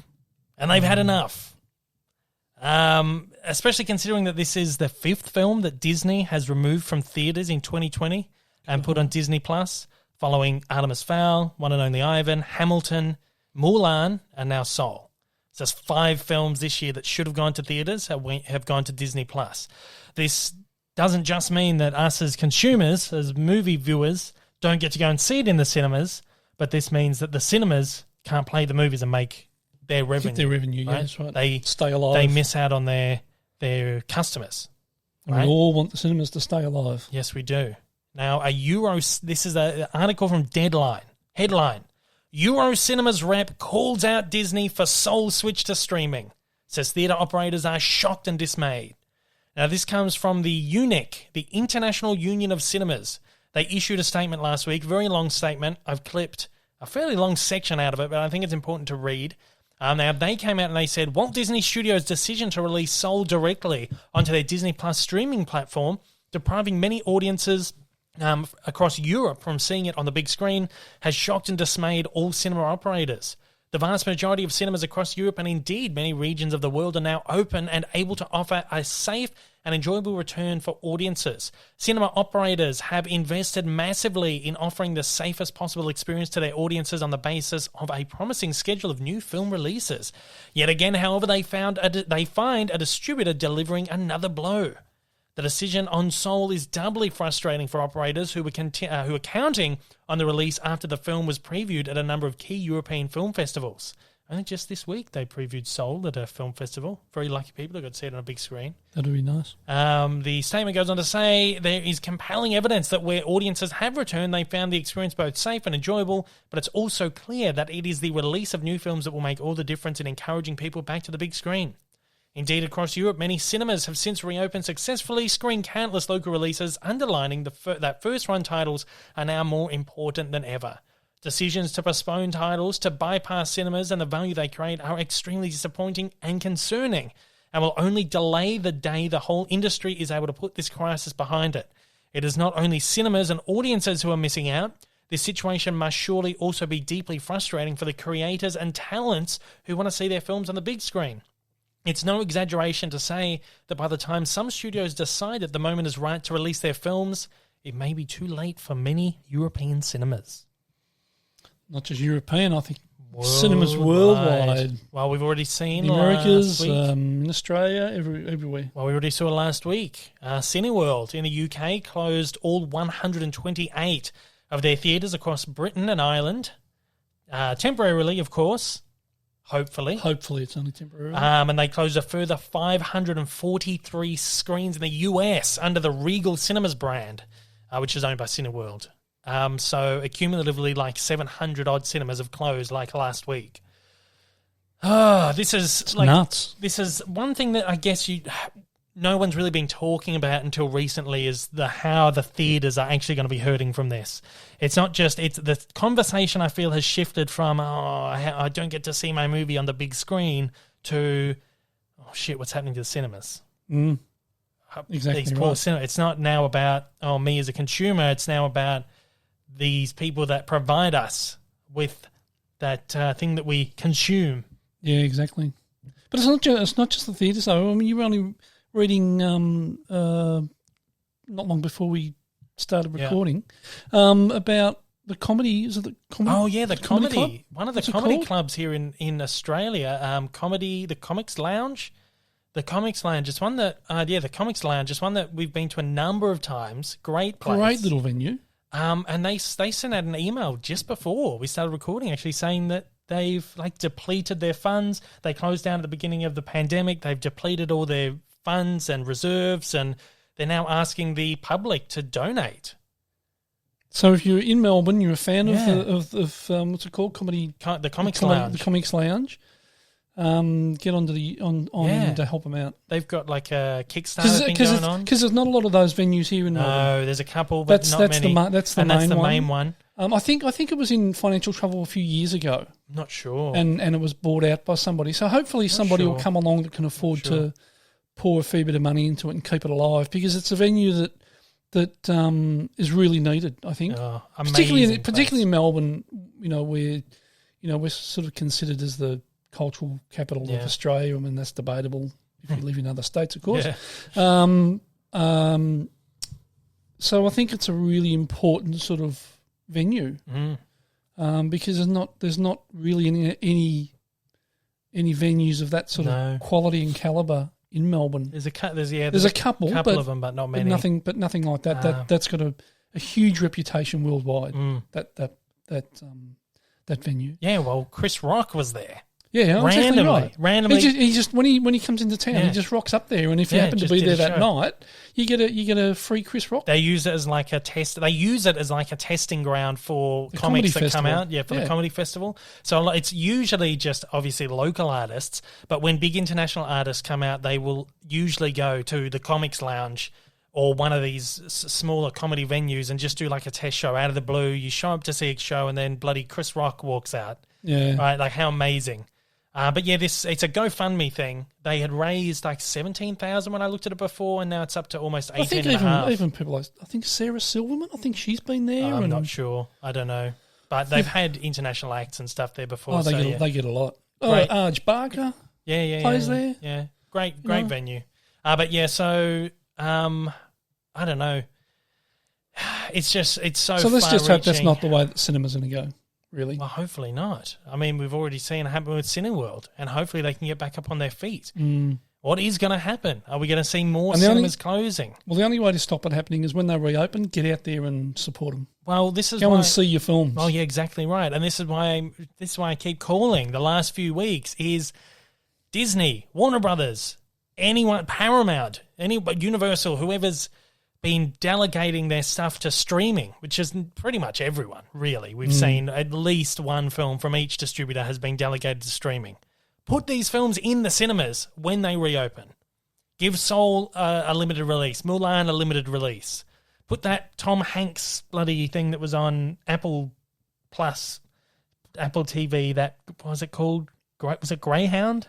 and they've had enough. Especially considering that this is the 5th film that Disney has removed from theaters in 2020 and put on Disney Plus, following Artemis Fowl, One and Only Ivan, Hamilton, Mulan, and now Soul. So there's 5 films this year that should have gone to theaters have gone to Disney Plus. This doesn't just mean that us as consumers, as movie viewers, don't get to go and see it in the cinemas, but this means that the cinemas can't play the movies and make their revenue. Get their revenue, right? yeah, that's right. They stay alive. They miss out on their customers. And right? we all want the cinemas to stay alive. Yes, we do. Now, this is an article from Deadline. Headline: Euro Cinemas rep calls out Disney for Soul switch to streaming. Says theatre operators are shocked and dismayed. Now, this comes from the UNIC, the International Union of Cinemas. They issued a statement last week, very long statement. I've clipped a fairly long section out of it, but I think it's important to read. Now, they came out and they said, Walt Disney Studios' decision to release Soul directly onto their Disney Plus streaming platform, depriving many audiences across Europe from seeing it on the big screen, has shocked and dismayed all cinema operators. The vast majority of cinemas across Europe and indeed many regions of the world are now open and able to offer a safe and enjoyable return for audiences. Cinema operators have invested massively in offering the safest possible experience to their audiences on the basis of a promising schedule of new film releases. Yet again, however, they find a distributor delivering another blow. The decision on Soul is doubly frustrating for operators who were counting on the release after the film was previewed at a number of key European film festivals. Only just this week they previewed Soul at a film festival. Very lucky people who got to see it on a big screen. That'd be nice. The statement goes on to say there is compelling evidence that where audiences have returned, they found the experience both safe and enjoyable, but it's also clear that it is the release of new films that will make all the difference in encouraging people back to the big screen. Indeed, across Europe, many cinemas have since reopened successfully, screened countless local releases, underlining that first-run titles are now more important than ever. Decisions to postpone titles, to bypass cinemas and the value they create are extremely disappointing and concerning, and will only delay the day the whole industry is able to put this crisis behind it. It is not only cinemas and audiences who are missing out. This situation must surely also be deeply frustrating for the creators and talents who want to see their films on the big screen. It's no exaggeration to say that by the time some studios decide that the moment is right to release their films, it may be too late for many European cinemas. Not just European, I think cinemas worldwide. Well, we've already seen in the Americas, in Australia, everywhere. Well, we already saw last week. Cineworld in the UK closed all 128 of their theatres across Britain and Ireland. Temporarily, of course. Hopefully it's only temporary. And they closed a further 543 screens in the US under the Regal Cinemas brand, which is owned by Cineworld. So accumulatively, like 700 odd cinemas have closed like last week. This is like nuts. This is one thing that I guess no one's really been talking about until recently is how the theaters are actually going to be hurting from this. It's not just, it's the conversation I feel has shifted from, I don't get to see my movie on the big screen to, oh shit, what's happening to the cinemas? Exactly These right. poor it's not now about, me as a consumer. It's now about these people that provide us with that thing that we consume. Yeah, exactly. But it's not just the theatres though. I mean, you were only reading not long before we started recording about the comedy. Is it the comedy? Oh yeah, the comedy club? One of the comedy clubs here in Australia. The Comics Lounge. The Comics Lounge is one that the Comics Lounge is one that we've been to a number of times. Great place. Great little venue. And they sent out an email just before we started recording, actually saying that they've depleted their funds. They closed down at the beginning of the pandemic. They've depleted all their funds and reserves, and they're now asking the public to donate. So if you're in Melbourne, you're a fan of what's it called? The Comics Lounge. The Comics Lounge. get onto them to help them out. They've got like a Kickstarter thing going on. Because there's not a lot of those venues here in Melbourne. No, there's a couple, but not many. That's the main one. I think it was in financial trouble a few years ago. I'm not sure. And it was bought out by somebody. So hopefully somebody will come along that can afford to pour a fair bit of money into it and keep it alive, because it's a venue that is really needed, I think. Particularly in Melbourne, where we're sort of considered as the cultural capital of Australia. I mean, that's debatable if you live in other states, of course. Yeah. So I think it's a really important sort of venue because there's not really any venues of that sort of quality and calibre in Melbourne. There's a couple of them, but not many. But nothing like that. That's got a huge reputation worldwide. That venue. Yeah, well, Chris Rock was there. Yeah, randomly. He just when he comes into town, he just rocks up there, and if you happen to be there that night, you get a free Chris Rock. They use it as like a test. They use it as like a testing ground for comics that come out. Yeah, for the comedy festival. So it's usually just obviously local artists, but when big international artists come out, they will usually go to the Comics Lounge or one of these smaller comedy venues and just do like a test show out of the blue. You show up to see a show, and then bloody Chris Rock walks out. Yeah, right. Like how amazing. But yeah, it's a GoFundMe thing. They had raised like 17,000 when I looked at it before, and now it's up to almost 18,500. I think even people like, I think Sarah Silverman, I think she's been there. I'm not sure. I don't know. But they've had international acts and stuff there before. Oh, they get a lot. Arj Barker plays there. Yeah, great venue. But yeah, so I don't know. It's so So let's just hope that's not the way that cinema's going to go. Really? Well, hopefully not. I mean, we've already seen it happen with Cineworld, and hopefully they can get back up on their feet. What is going to happen? Are we going to see more cinemas closing? Well, the only way to stop it happening is when they reopen, get out there and support them. Well, this is go and see your films. Oh, yeah, exactly right. And this is why I keep calling the last few weeks is Disney, Warner Brothers, anyone, Paramount, Universal, whoever's been delegating their stuff to streaming, which is pretty much everyone, really. We've seen at least one film from each distributor has been delegated to streaming. Put these films in the cinemas when they reopen. Give Soul a limited release, Mulan a limited release. Put that Tom Hanks bloody thing that was on Apple Plus, Apple TV, that, what was it called? Was it Greyhound?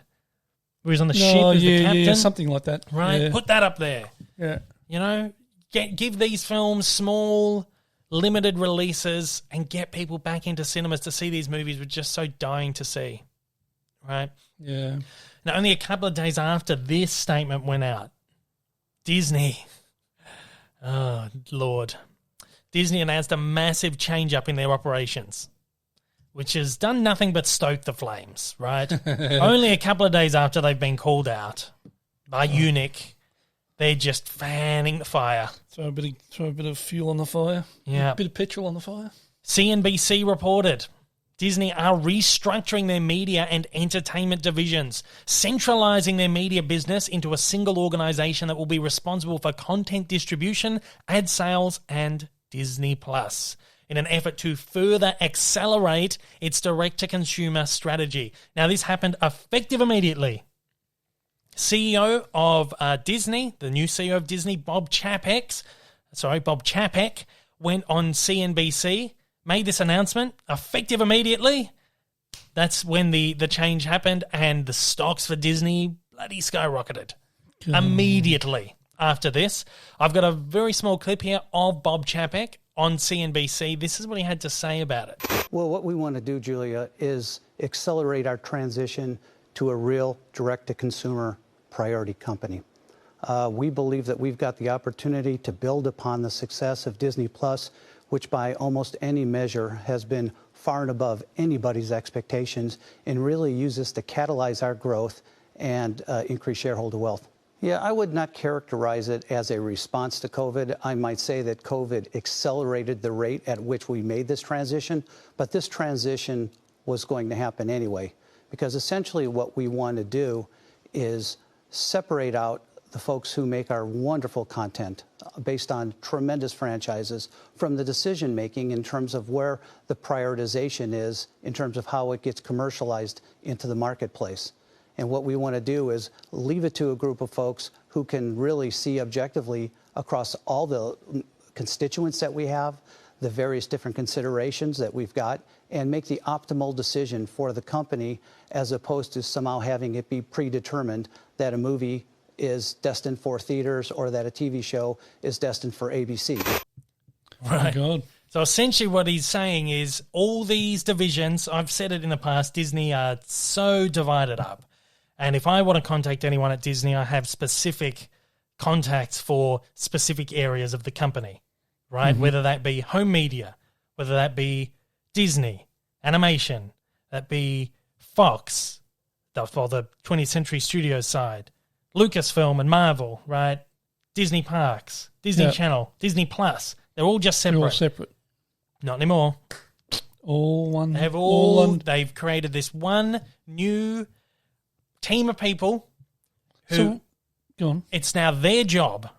Where he was on the ship as the captain? Yeah, something like that. Right, yeah. Put that up there. Yeah. You know? Give these films small, limited releases and get people back into cinemas to see these movies we're just so dying to see. Right? Yeah. Now, only a couple of days after this statement went out, Disney, oh, Lord, Disney announced a massive change-up in their operations, which has done nothing but stoke the flames, right? Only a couple of days after they've been called out by UNIC. They're just fanning the fire. Throw a bit of fuel on the fire. Yeah. A bit of petrol on the fire. CNBC reported Disney are restructuring their media and entertainment divisions, centralizing their media business into a single organization that will be responsible for content distribution, ad sales, and Disney Plus, in an effort to further accelerate its direct-to-consumer strategy. Now, this happened effective immediately. CEO of Disney, the new CEO of Disney, Bob Chapek, went on CNBC, made this announcement, effective immediately. That's when the change happened, and the stocks for Disney bloody skyrocketed immediately after this. I've got a very small clip here of Bob Chapek on CNBC. This is what he had to say about it. Well, what we want to do, Julia, is accelerate our transition to a real direct-to-consumer priority company. We believe that we've got the opportunity to build upon the success of Disney Plus, which by almost any measure has been far and above anybody's expectations, and really use this to catalyze our growth and increase shareholder wealth. Yeah, I would not characterize it as a response to COVID. I might say that COVID accelerated the rate at which we made this transition, but this transition was going to happen anyway, because essentially what we want to do is separate out the folks who make our wonderful content based on tremendous franchises from the decision-making in terms of where the prioritization is in terms of how it gets commercialized into the marketplace. And what we want to do is leave it to a group of folks who can really see objectively across all the constituents that we have, the various different considerations that we've got, and make the optimal decision for the company, as opposed to somehow having it be predetermined that a movie is destined for theaters or that a TV show is destined for ABC. Right. Oh, God. So essentially what he's saying is all these divisions, I've said it in the past, Disney are so divided up. And if I want to contact anyone at Disney, I have specific contacts for specific areas of the company, right? Mm-hmm. Whether that be home media, whether that be Disney, animation, that be Fox, for the 20th Century Studios side, Lucasfilm and Marvel, right? Disney Parks, Disney Channel, Disney Plus. They're all just separate. They're all separate. Not anymore. All one. They have they've created this one new team of people who So, go on. it's now their job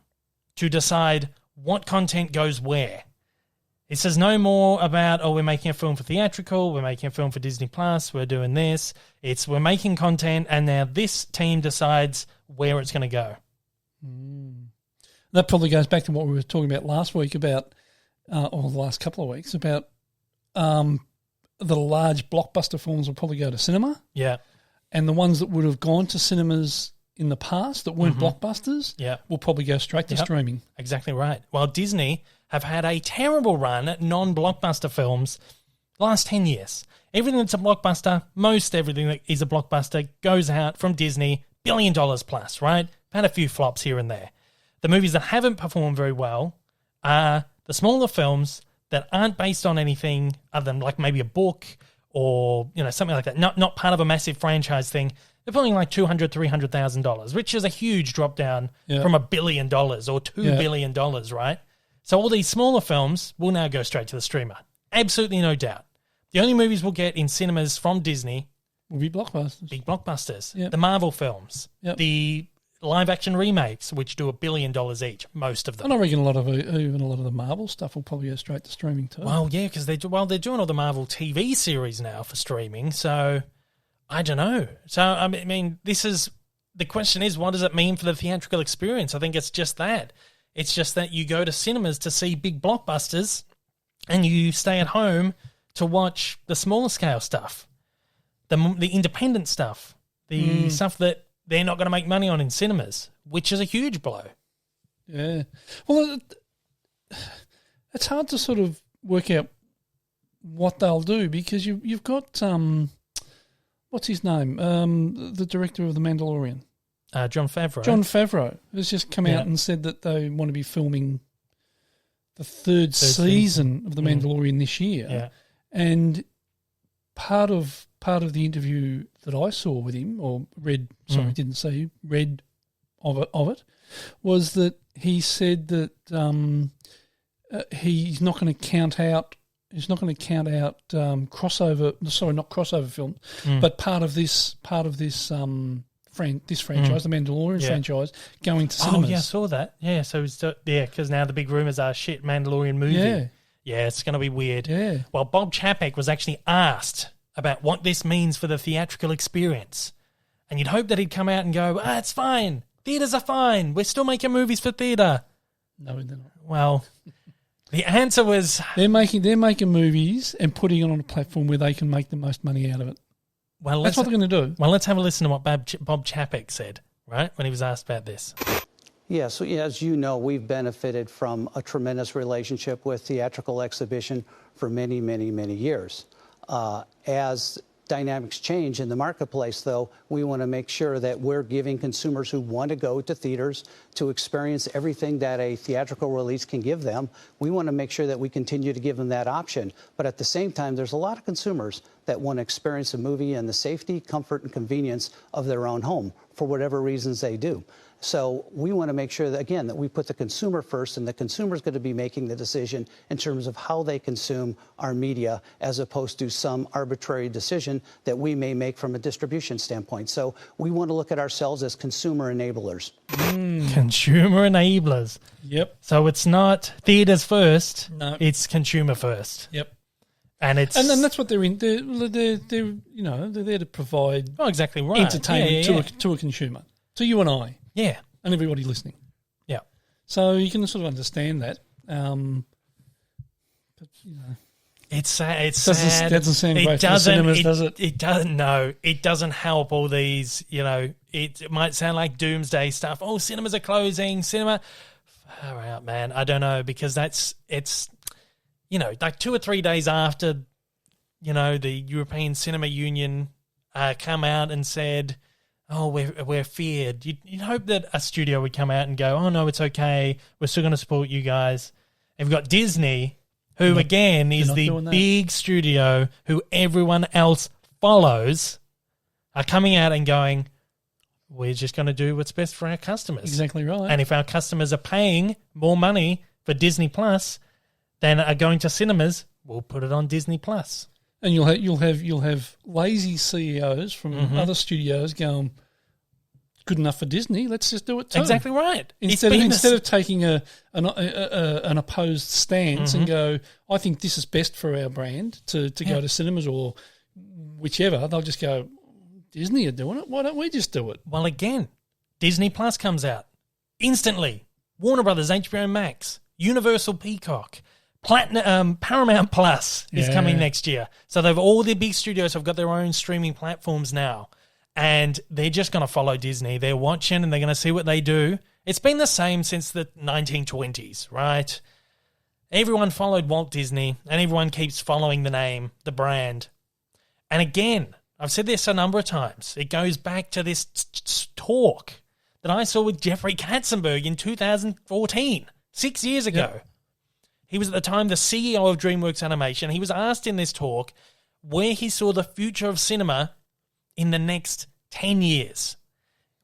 to decide what content goes where. It says no more about, we're making a film for Theatrical, we're making a film for Disney Plus, we're doing this. It's we're making content, and now this team decides where it's going to go. That probably goes back to what we were talking about last week about, or the last couple of weeks, about the large blockbuster films will probably go to cinema, Yeah. and the ones that would have gone to cinemas in the past that weren't blockbusters will probably go straight to streaming. Exactly right. While Disney have had a terrible run at non-blockbuster films the last 10 years. Everything that's a blockbuster, most everything that is a blockbuster goes out from Disney, $1 billion plus, right? Had a few flops here and there. The movies that haven't performed very well are the smaller films that aren't based on anything other than like maybe a book or, something like that. Not part of a massive franchise thing. They're pulling like $200,000, $300,000, which is a huge drop down from $1 billion or $2 billion, right? So all these smaller films will now go straight to the streamer. Absolutely no doubt. The only movies we'll get in cinemas from Disney Will be blockbusters. big blockbusters. Yep. The Marvel films, Yep. the live-action remakes, which do $1 billion each, most of them. And I reckon even a lot of the Marvel stuff will probably go straight to streaming too. Well, yeah, because they're doing all the Marvel TV series now for streaming, so I don't know. So, I mean, the question is, what does it mean for the theatrical experience? I think it's just that. It's just that you go to cinemas to see big blockbusters and you stay at home to watch the smaller scale stuff, the independent stuff, the stuff that they're not going to make money on in cinemas, which is a huge blow. Yeah. Well, it's hard to sort of work out what they'll do because you've got, what's his name? The director of The Mandalorian. Jon Favreau. Jon Favreau has just come out and said that they want to be filming the third season of The Mandalorian this year. Yeah. And part of the interview that I saw with him, or read of it, was that he said that he's not going to count out. He's not going to count out crossover. Sorry, not crossover film, but part of this franchise, the Mandalorian franchise, going to cinemas. Oh yeah, I saw that. Yeah, so because now the big rumors are Mandalorian movie. Yeah, it's going to be weird. Yeah. Well, Bob Chapek was actually asked about what this means for the theatrical experience, and you'd hope that he'd come out and go, it's fine. Theaters are fine. We're still making movies for theater. No, they're not. Well, the answer was they're making movies and putting it on a platform where they can make the most money out of it. Well, that's what they're going to do. Well, let's have a listen to what Bob Chapek said, right, when he was asked about this. Yeah, so as you know, we've benefited from a tremendous relationship with theatrical exhibition for many, many, many years. As dynamics change in the marketplace, though, we want to make sure that we're giving consumers who want to go to theaters to experience everything that a theatrical release can give them. We want to make sure that we continue to give them that option. But at the same time, there's a lot of consumers that want to experience a movie in the safety, comfort, and convenience of their own home for whatever reasons they do. So we want to make sure that, again, that we put the consumer first, and the consumer is going to be making the decision in terms of how they consume our media, as opposed to some arbitrary decision that we may make from a distribution standpoint. So we want to look at ourselves as consumer enablers. Consumer enablers. Yep. So it's not theaters first, No. it's consumer first. Yep. And it's and that's what they're in. They're there to provide exactly right entertainment to a consumer, to you and I, and everybody listening. Yeah. So you can sort of understand that. But it's sad. It's sad. Doesn't sound great for the cinemas, does it? It doesn't. No, it doesn't help all these. It might sound like doomsday stuff. Oh, cinemas are closing. Cinema. Far out, man. I don't know, because it's like 2 or 3 days after, the European Cinema Union come out and said, oh, we're feared. You'd hope that a studio would come out and go, oh, no, it's okay. We're still going to support you guys. And we've got Disney, who, again, is the big studio who everyone else follows, are coming out and going, we're just going to do what's best for our customers. Exactly right. And if our customers are paying more money for Disney Plus than are going to cinemas, we'll put it on Disney Plus. And you'll have lazy CEOs from other studios going, good enough for Disney, let's just do it too. Exactly right. Instead of taking an opposed stance and go, I think this is best for our brand to go to cinemas or whichever, they'll just go, Disney are doing it, why don't we just do it? Well, again, Disney Plus comes out instantly. Warner Brothers, HBO Max, Universal Peacock, Paramount Plus is coming next year. So all the big studios have got their own streaming platforms now, and they're just going to follow Disney. They're watching and they're going to see what they do. It's been the same since the 1920s, right? Everyone followed Walt Disney, and everyone keeps following the name, the brand. And again, I've said this a number of times. It goes back to this talk that I saw with Jeffrey Katzenberg in 2014, 6 years ago. Yep. He was at the time the CEO of DreamWorks Animation. He was asked in this talk where he saw the future of cinema in the next 10 years.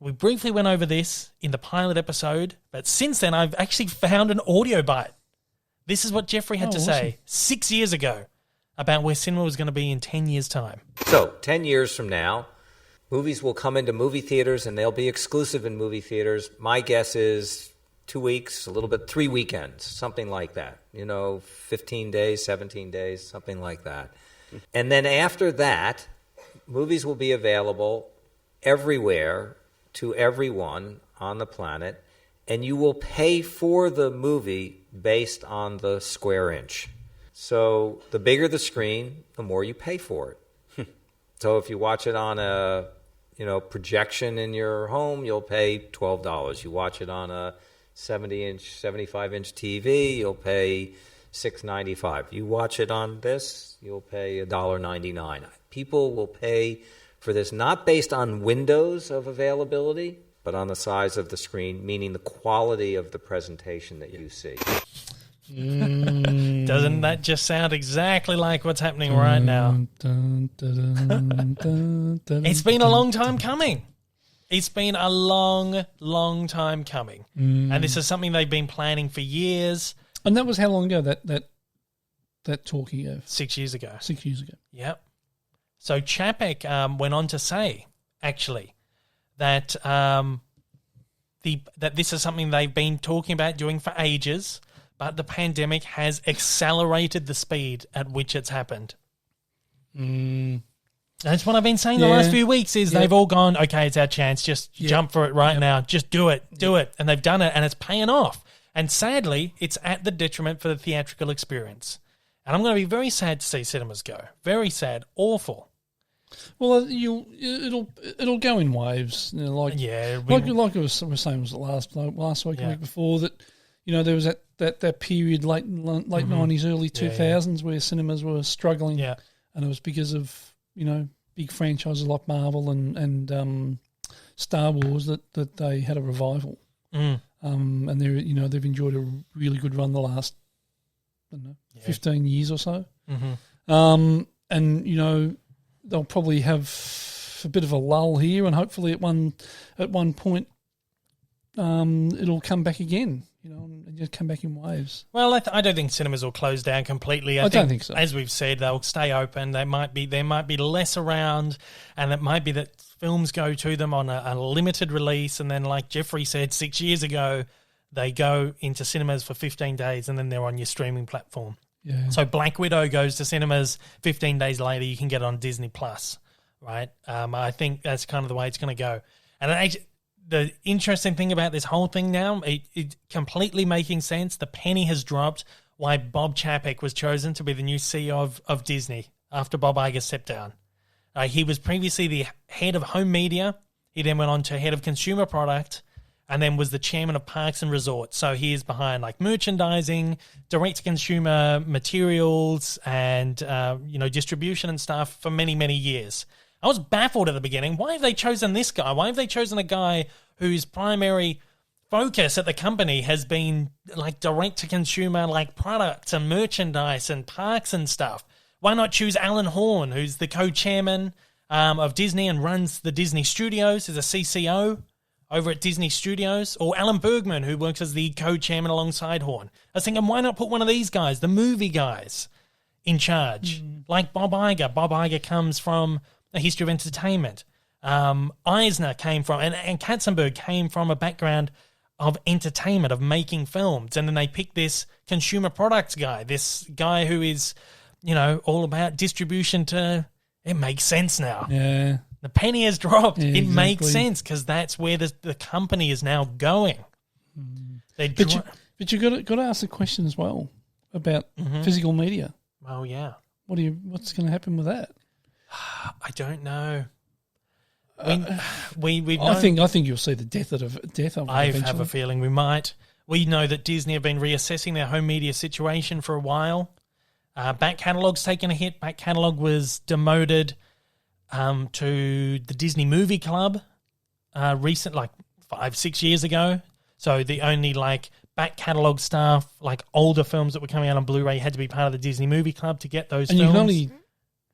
We briefly went over this in the pilot episode, but since then I've actually found an audio bite. This is what Jeffrey had to say 6 years ago about where cinema was going to be in 10 years' time. So, 10 years from now, movies will come into movie theaters and they'll be exclusive in movie theaters. My guess is 2 weeks, a little bit, 3 weekends, something like that. 15 days, 17 days, something like that. And then after that, movies will be available everywhere to everyone on the planet, and you will pay for the movie based on the square inch. So the bigger the screen, the more you pay for it. So if you watch it on a projection in your home, you'll pay $12. You watch it on a 70-inch, 75-inch TV, you'll pay $6.95. You watch it on this, you'll pay $1.99. People will pay for this not based on windows of availability, but on the size of the screen, meaning the quality of the presentation that you see. Doesn't that just sound exactly like what's happening right now? It's been a long time coming. It's been a long, long time coming. And this is something they've been planning for years. And that was how long ago that talking of? 6 years ago. 6 years ago. Yep. So Chapek went on to say, actually, that that this is something they've been talking about doing for ages, but the pandemic has accelerated the speed at which it's happened. That's what I've been saying the last few weeks is they've all gone, okay, it's our chance, just jump for it right now, just do it. And they've done it, and it's paying off. And sadly, it's at the detriment for the theatrical experience. And I'm going to be very sad to see cinemas go. Very sad, awful. Well, it'll go in waves. Like I was saying, was it last week, the week before, that there was that period late 90s, early 2000s where cinemas were struggling, and it was because of big franchises like Marvel and Star Wars that they had a revival, and they've enjoyed a really good run the last 15 years or so, and they'll probably have a bit of a lull here, and hopefully at one point it'll come back again, and just come back in waves. Well, I don't think cinemas will close down completely. I don't think so. As we've said, they'll stay open. There might be less around, and it might be that films go to them on a limited release, and then, like Jeffrey said 6 years ago, they go into cinemas for 15 days, and then they're on your streaming platform. Yeah. So Black Widow goes to cinemas 15 days later. You can get it on Disney Plus, right? I think that's kind of the way it's going to go. And the interesting thing about this whole thing now, it completely making sense. The penny has dropped why Bob Chapek was chosen to be the new CEO of Disney after Bob Iger stepped down. He was previously the head of home media. He then went on to head of consumer product, and then was the chairman of Parks and Resorts. So he is behind like merchandising, direct-to-consumer materials, and distribution and stuff for many, many years. I was baffled at the beginning. Why have they chosen this guy? Why have they chosen a guy whose primary focus at the company has been like direct-to-consumer like products and merchandise and parks and stuff? Why not choose Alan Horn, who's the co-chairman of Disney and runs the Disney Studios, is a CCO over at Disney Studios, or Alan Bergman, who works as the co-chairman alongside Horn. I was thinking, why not put one of these guys, the movie guys, in charge? Like Bob Iger. Bob Iger comes from a history of entertainment. Eisner came from, and Katzenberg came from a background of entertainment, of making films. And then they picked this consumer products guy, this guy who is, all about distribution to... It makes sense now. Yeah. The penny has dropped. Yeah, it makes exactly. sense because that's where the company is now going. But you got to ask the question as well about physical media. Oh yeah. What's going to happen with that? I don't know. We've I think you'll see the death of it. I have eventually. a feeling we might. We know that Disney have been reassessing their home media situation for a while. Back catalogue's taken a hit. Back catalogue was demoted to the Disney Movie Club recent, like 5-6 years ago. So the only like back catalogue stuff, like older films that were coming out on Blu-ray, had to be part of the Disney Movie Club to get those and films. You can only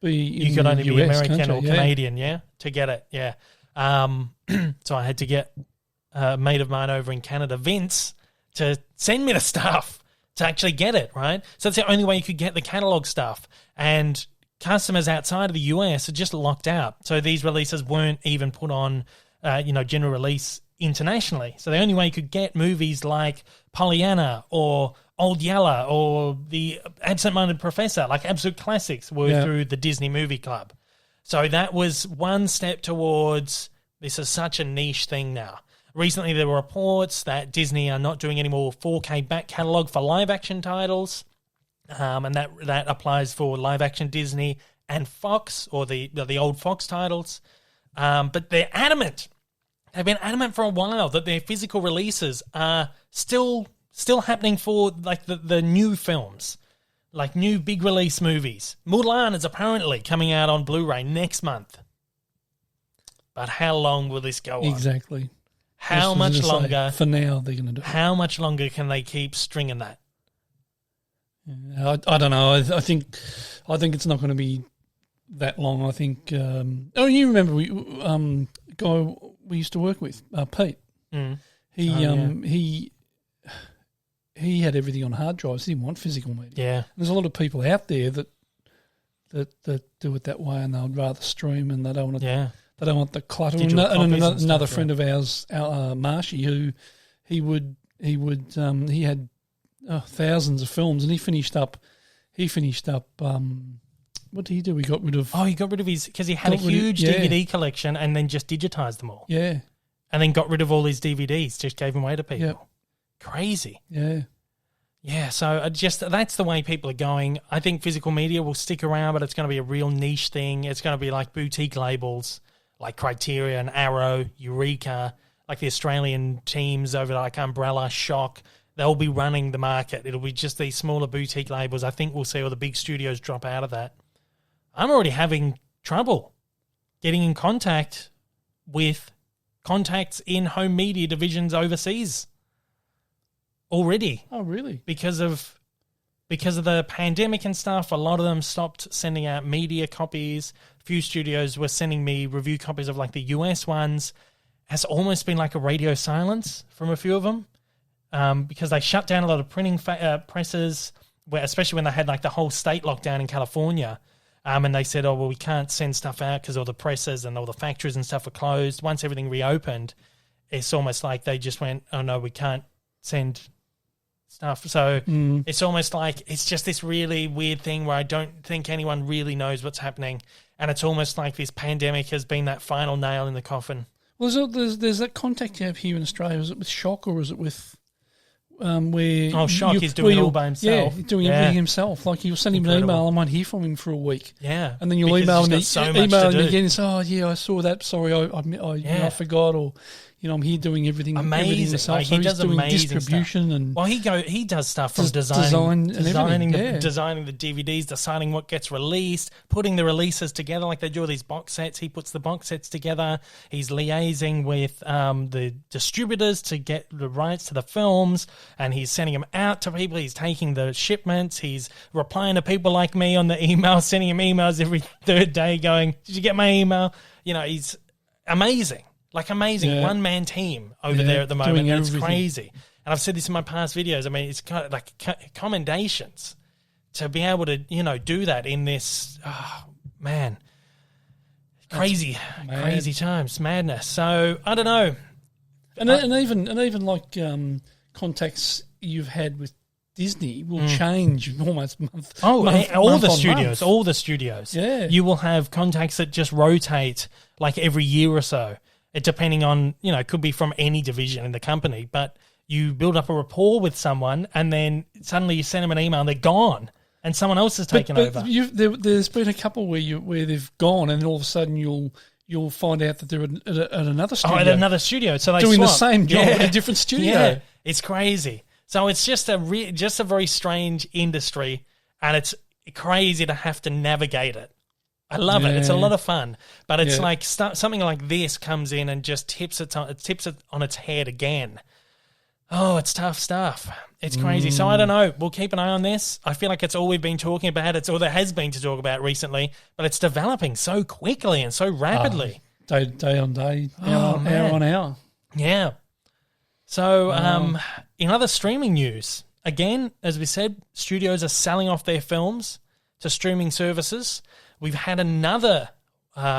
be you could only be US, American or yeah. Canadian, to get it, yeah. So I had to get a mate of mine over in Canada, Vince, to send me the stuff to actually get it, right? So that's the only way you could get the catalog stuff. And customers outside of the US are just locked out. So these releases weren't even put on, general release internationally. So the only way you could get movies like Pollyanna or Old Yeller or The Absent-Minded Professor, like absolute classics, were through the Disney Movie Club. So that was one step towards, this is such a niche thing now. Recently, there were reports that Disney are not doing any more 4K back catalogue for live-action titles, and that applies for live-action Disney and Fox, or the old Fox titles. But they're adamant. They've been adamant for a while that their physical releases are still happening for like the new films, like new big release movies. Mulan is apparently coming out on Blu-ray next month. But how long will this go on? Exactly. How much longer? For now, they're going to do it. How much longer can they keep stringing that? Yeah, I don't know. I think it's not going to be that long. I think. You remember guy we used to work with, Pete. Mm. He had everything on hard drives. He didn't want physical media. Yeah. There's a lot of people out there that do it that way, and they would rather stream, and they don't want to. Yeah. They don't want the clutter. Digital And copies and another stuff, friend of ours, Marshy, who he had thousands of films, and he finished up. What did he do? He got rid of. Oh, he got rid of his, because he had a huge DVD collection and then just digitized them all. Yeah. And then got rid of all his DVDs, just gave them away to people. Yep. Crazy. Yeah. Yeah, so that's the way people are going. I think physical media will stick around, but it's going to be a real niche thing. It's going to be like boutique labels, like Criterion, Arrow, Eureka, like the Australian teams over like Umbrella, Shock. They'll be running the market. It'll be just these smaller boutique labels. I think we'll see all the big studios drop out of that. I'm already having trouble getting in contact with contacts in home media divisions overseas already. Oh, really? Because of the pandemic and stuff, a lot of them stopped sending out media copies. A few studios were sending me review copies of like the US ones. Has almost been like a radio silence from a few of them because they shut down a lot of printing presses, especially when they had like the whole state lockdown in California. And they said, oh, well, we can't send stuff out because all the presses and all the factories and stuff are closed. Once everything reopened, it's almost like they just went, oh, no, we can't send stuff. So it's almost like it's just this really weird thing where I don't think anyone really knows what's happening. And it's almost like this pandemic has been that final nail in the coffin. Well, there's that contact you have here in Australia. Is it with Shock or is it with where? Oh, Shock, he's doing it all by himself. Yeah, doing everything himself. Like you'll send him an email, I might hear from him for a week. Yeah, and then you'll email him again and say, "Oh yeah, I saw that. Sorry, I forgot." Or I'm here doing everything myself. Like, he does doing amazing distribution stuff. and he does stuff from designing the DVDs, deciding what gets released, putting the releases together. Like they do all these box sets, he puts the box sets together. He's liaising with the distributors to get the rights to the films, and he's sending them out to people. He's taking the shipments. He's replying to people like me on the email, sending him emails every third day, going, "Did you get my email?" He's amazing. Like amazing one-man team over there at the moment. It's crazy. And I've said this in my past videos. I mean, it's kind of like commendations to be able to, do that in this, crazy times, madness. So I don't know. And even like contacts you've had with Disney will change almost month. All the studios. Yeah. You will have contacts that just rotate like every year or so. It depending on, it could be from any division in the company, but you build up a rapport with someone and then suddenly you send them an email and they're gone and someone else has taken over. There's been a couple where they've gone and all of a sudden you'll find out that they're at another studio. At another studio. So they doing swap. the same job at a different studio. Yeah, it's crazy. So it's just a very strange industry, and it's crazy to have to navigate it. I love it. It's a lot of fun, but it's like something like this comes in and just tips it on its head again. Oh, it's tough stuff. It's crazy. So I don't know. We'll keep an eye on this. I feel like it's all we've been talking about. It's all there has been to talk about recently, but it's developing so quickly and so rapidly. Day on day, hour on hour. Yeah. So in other streaming news, again, as we said, studios are selling off their films to streaming services. We've had another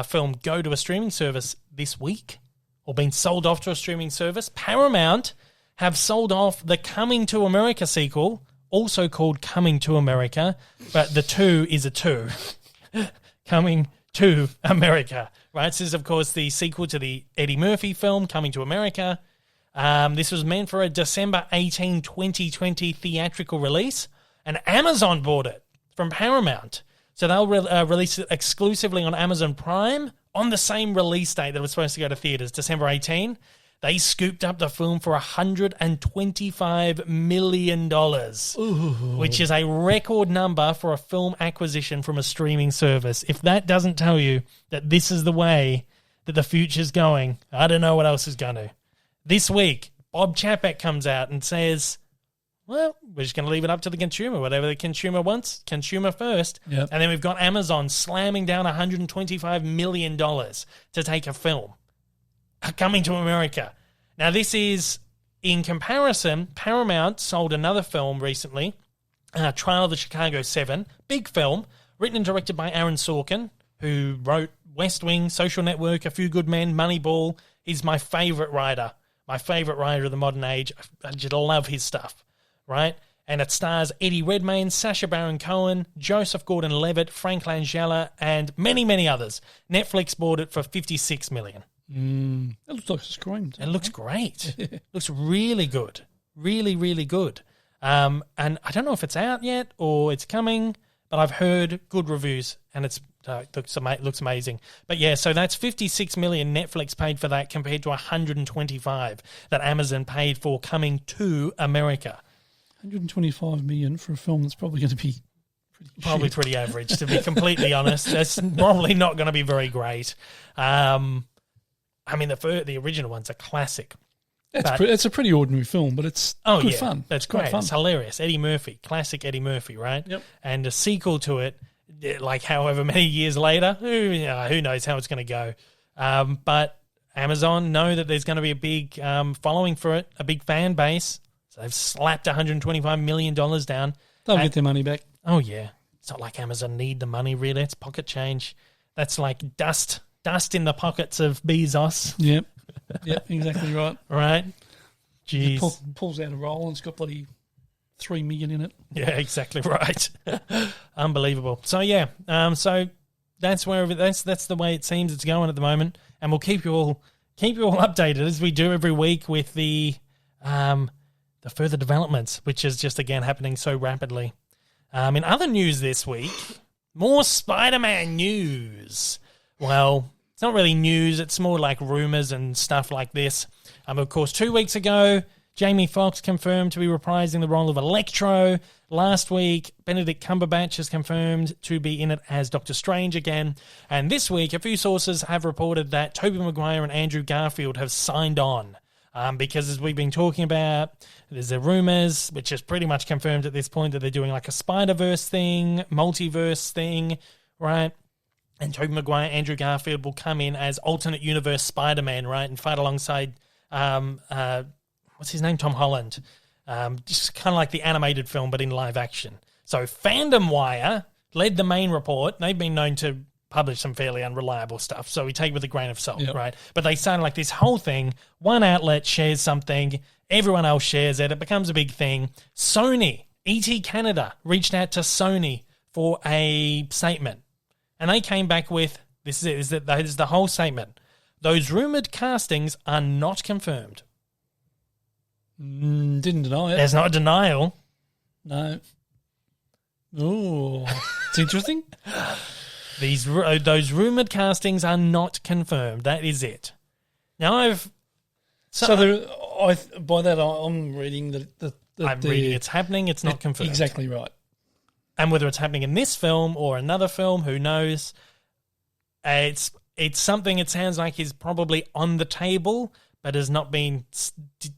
film go to a streaming service this week, or been sold off to a streaming service. Paramount have sold off the Coming to America sequel, also called Coming to America, but the 2 is a 2. Coming to America, right? This is, of course, the sequel to the Eddie Murphy film, Coming to America. This was meant for a December 18, 2020 theatrical release, and Amazon bought it from Paramount. So they'll release it exclusively on Amazon Prime on the same release date that it was supposed to go to theaters, December 18. They scooped up the film for $125 million, which is a record number for a film acquisition from a streaming service. If that doesn't tell you that this is the way that the future's going, I don't know what else is going to. This week, Bob Chapek comes out and says, well, we're just going to leave it up to the consumer. Whatever the consumer wants, consumer first. Yep. And then we've got Amazon slamming down $125 million to take a film. Coming to America. Now, this is, in comparison, Paramount sold another film recently, Trial of the Chicago 7. Big film, written and directed by Aaron Sorkin, who wrote West Wing, Social Network, A Few Good Men, Moneyball. He's my favourite writer of the modern age. I just love his stuff. Right? And it stars Eddie Redmayne, Sacha Baron Cohen, Joseph Gordon-Levitt, Frank Langella, and many, many others. Netflix bought it for $56 million. It looks like a scream. It looks great. Looks really good. Really, really good. And I don't know if it's out yet or it's coming, but I've heard good reviews, and it looks amazing. But yeah, so that's $56 million Netflix paid for that compared to $125 that Amazon paid for Coming to America. $125 million for a film that's probably going to be pretty average, to be completely honest. That's probably not going to be very great. I mean, the original one's a classic. It's a pretty ordinary film, but it's good fun. That's great. It's hilarious. Eddie Murphy, classic Eddie Murphy, right? Yep. And a sequel to it, like however many years later, who knows how it's going to go. But Amazon know that there's going to be a big following for it, a big fan base. So they've slapped $125 million down. They'll get their money back. Oh, yeah. It's not like Amazon need the money, really. It's pocket change. That's like dust in the pockets of Bezos. Yep, exactly right. Right? Jeez. Pulls out a roll and it's got bloody 3 million in it. Yeah, exactly right. Unbelievable. So yeah, so that's that's the way it seems it's going at the moment, and we'll keep you all updated as we do every week with the further developments, which is just again happening so rapidly. In other news this week, more Spider-Man news. Well, it's not really news; it's more like rumors and stuff like this. Of course, 2 weeks ago, Jamie Foxx confirmed to be reprising the role of Electro. Last week, Benedict Cumberbatch is confirmed to be in it as Doctor Strange again. And this week, a few sources have reported that Tobey Maguire and Andrew Garfield have signed on. Because as we've been talking about, there's the rumors, which is pretty much confirmed at this point, that they're doing like a Spider-Verse thing, multiverse thing, right? And Tobey Maguire, Andrew Garfield will come in as alternate universe Spider-Man, right? And fight alongside... what's his name? Tom Holland. Just kind of like the animated film, but in live action. So Fandom Wire led the main report. They've been known to publish some fairly unreliable stuff, so we take it with a grain of salt, right? But they sound like this whole thing, one outlet shares something, everyone else shares it, it becomes a big thing. Sony, ET Canada, reached out to Sony for a statement, and they came back with, this is the whole statement. Those rumoured castings are not confirmed. Didn't deny it. There's not a denial. No. Oh, it's interesting. Those rumoured castings are not confirmed. That is it. Now by that I'm reading that I'm reading it's happening. It's not confirmed. Exactly right. And whether it's happening in this film or another film, who knows? It's something. It sounds like is probably on the table, but has not been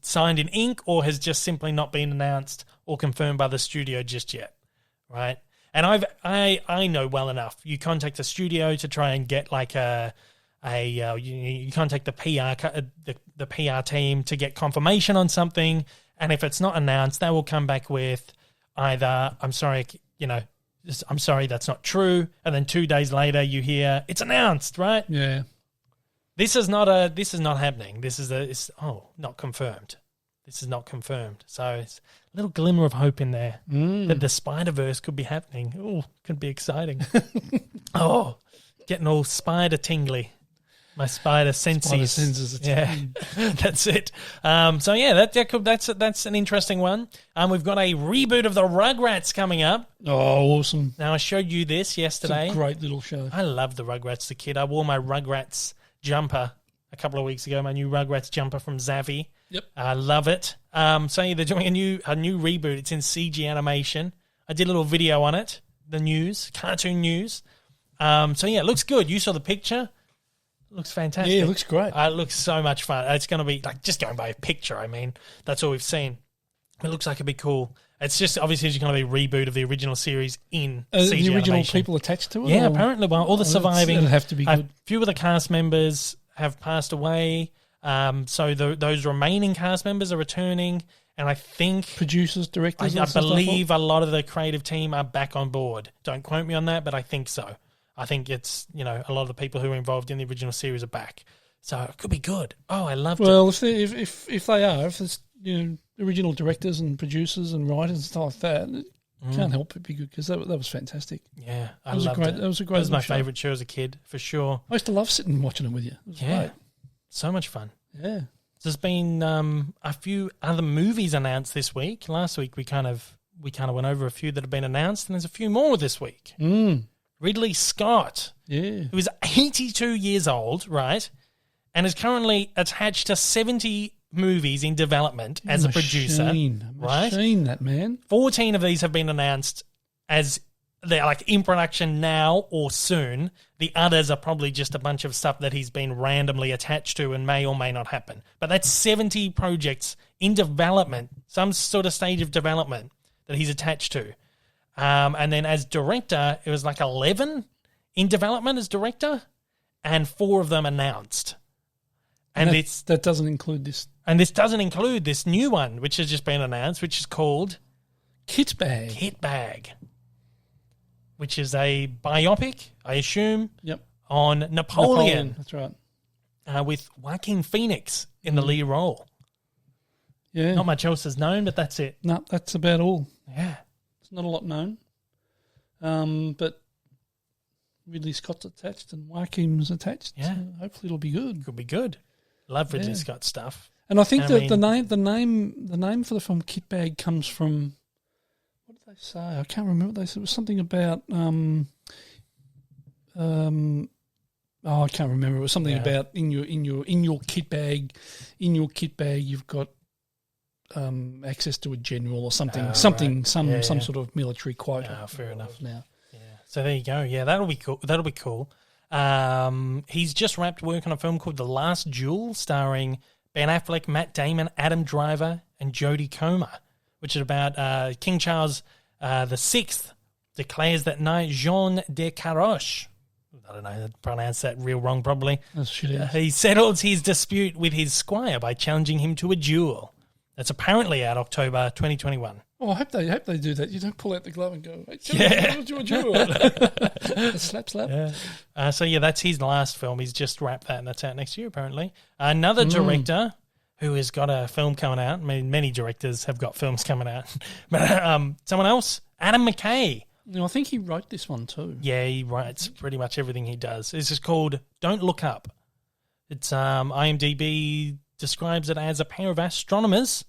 signed in ink, or has just simply not been announced or confirmed by the studio just yet, right? And I know well enough. You contact a studio to try and get like you contact the PR team to get confirmation on something, and if it's not announced, they will come back with either I'm sorry, that's not true, and then 2 days later you hear it's announced, right? Yeah. This is not happening. This is not confirmed. This is not confirmed. So it's a little glimmer of hope in there that the Spider-Verse could be happening. Oh, could be exciting. Getting all spider tingly. My spider senses. Yeah, that's it. That's an interesting one. We've got a reboot of the Rugrats coming up. Oh, awesome. Now, I showed you this yesterday. It's a great little show. I love the Rugrats as a kid. I wore my Rugrats jumper a couple of weeks ago, my new Rugrats jumper from Zavvi. Yep. I love it. They're doing a new reboot. It's in CG animation. I did a little video on it, cartoon news. It looks good. You saw the picture. It looks fantastic. Yeah, it looks great. It looks so much fun. It's going to be, like, just going by a picture, I mean, that's all we've seen. It looks like it'd be cool. It's just, obviously, it's going to be a reboot of the original series in CG the original animation. people attached to it? Yeah, apparently. Well, all the surviving. It'll have to be good. A few of the cast members have passed away. Those remaining cast members are returning, and I think producers, directors, I believe a lot of the creative team are back on board. Don't quote me on that, but I think so. I think it's a lot of the people who were involved in the original series are back, so it could be good. Oh, I loved it. Well, if it's original directors and producers and writers and stuff like that, it can't help but be good, because that was fantastic. Yeah, That was my favourite show as a kid, for sure. I used to love sitting and watching it with you. It was great. So much fun. Yeah. There's been a few other movies announced this week. Last week we kind of went over a few that have been announced, and there's a few more this week. Ridley Scott, who is 82 years old, right, and is currently attached to 70 movies in development as a producer. Right? That man. 14 of these have been announced as they're like in production now or soon. The others are probably just a bunch of stuff that he's been randomly attached to and may or may not happen. But that's 70 projects in development, some sort of stage of development that he's attached to. And then as director, it was like 11 in development as director, and 4 of them announced. And that doesn't include this. And this doesn't include this new one, which has just been announced, which is called KITBAG. KITBAG, which is a biopic, I assume, on Napoleon. That's right. With Joaquin in the lead role. Yeah. Not much else is known, but that's it. No, that's about all. Yeah. It's not a lot known. But Ridley Scott's attached and Joaquin's attached. Yeah. So hopefully it'll be good. Could be good. Love Ridley Scott stuff. And I think the name for the film KITBAG comes from, what did they say? I can't remember what they said. It was something about I can't remember. It was something about in your kit bag you've got access to a general or something, some sort of military quota. Fair enough. Now, so there you go. Yeah, that'll be cool. He's just wrapped work on a film called The Last Duel, starring Ben Affleck, Matt Damon, Adam Driver, and Jodie Comer, which is about King Charles VI declares that night Jean de Caroche, I don't know, I pronounced that real wrong probably. He settles his dispute with his squire by challenging him to a duel. That's apparently out October 2021. Oh, I hope they do that. You don't pull out the glove and go, hey, do a duel. slap. Yeah. So that's his last film. He's just wrapped that, and that's out next year apparently. Another director who has got a film coming out. I mean, many directors have got films coming out. But someone else, Adam McKay. No, I think he wrote this one too. Yeah, he writes pretty much everything he does. This is called Don't Look Up. It's IMDb describes it as a pair of astronomers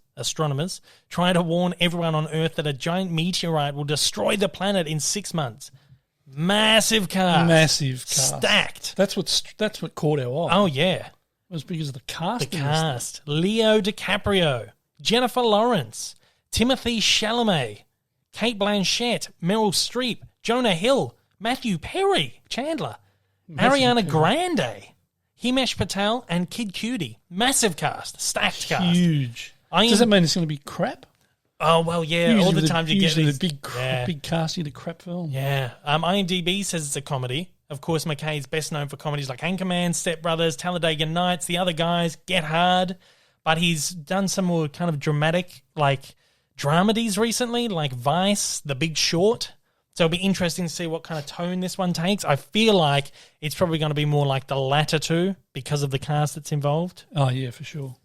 try to warn everyone on Earth that a giant meteorite will destroy the planet in 6 months. Massive cast. Stacked. That's what caught our eye. Oh, yeah. It was because of the cast. The cast. Leo DiCaprio, Jennifer Lawrence, Timothée Chalamet, Kate Blanchett, Meryl Streep, Jonah Hill, Matthew Perry, Chandler, Ariana Grande, Himesh Patel, and Kid Cudi. Massive cast. Stacked cast. Huge. Does that mean it's going to be crap? Oh, well, yeah. Usually all the time you get these... big cast in a crap film. Yeah. IMDb says it's a comedy. Of course, McKay is best known for comedies like Anchorman, Step Brothers, Talladega Nights, The Other Guys, Get Hard. But he's done some more kind of dramatic, like, dramedies recently, like Vice, The Big Short. So it'll be interesting to see what kind of tone this one takes. I feel like it's probably going to be more like the latter two because of the cast that's involved. Oh, yeah, for sure.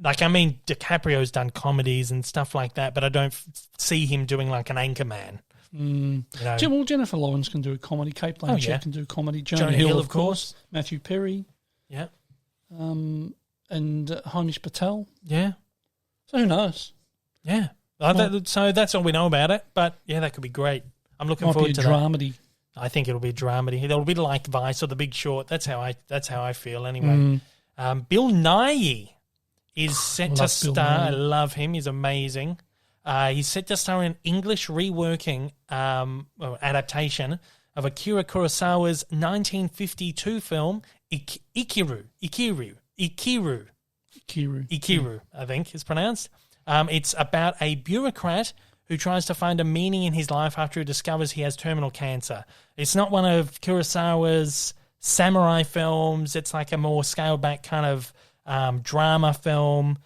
DiCaprio's done comedies and stuff like that, but I don't see him doing like an Anchorman. You know? Well, Jennifer Lawrence can do a comedy. Kate Blanchett can do comedy. Jonah Hill, of course. Matthew Perry. Yeah. And Himesh Patel. Yeah. So who knows? Yeah. So that's all we know about it. But, yeah, that could be great. I'm looking forward to dramedy. That. I think it'll be a dramedy. It'll be like Vice or The Big Short. That's how I feel anyway. Bill Nighy is set to star. I love him. He's amazing. He's set to star in an English reworking adaptation of Akira Kurosawa's 1952 film IKIRU, I think it's pronounced. It's about a bureaucrat who tries to find a meaning in his life after he discovers he has terminal cancer. It's not one of Kurosawa's samurai films. It's like a more scaled back kind of drama film.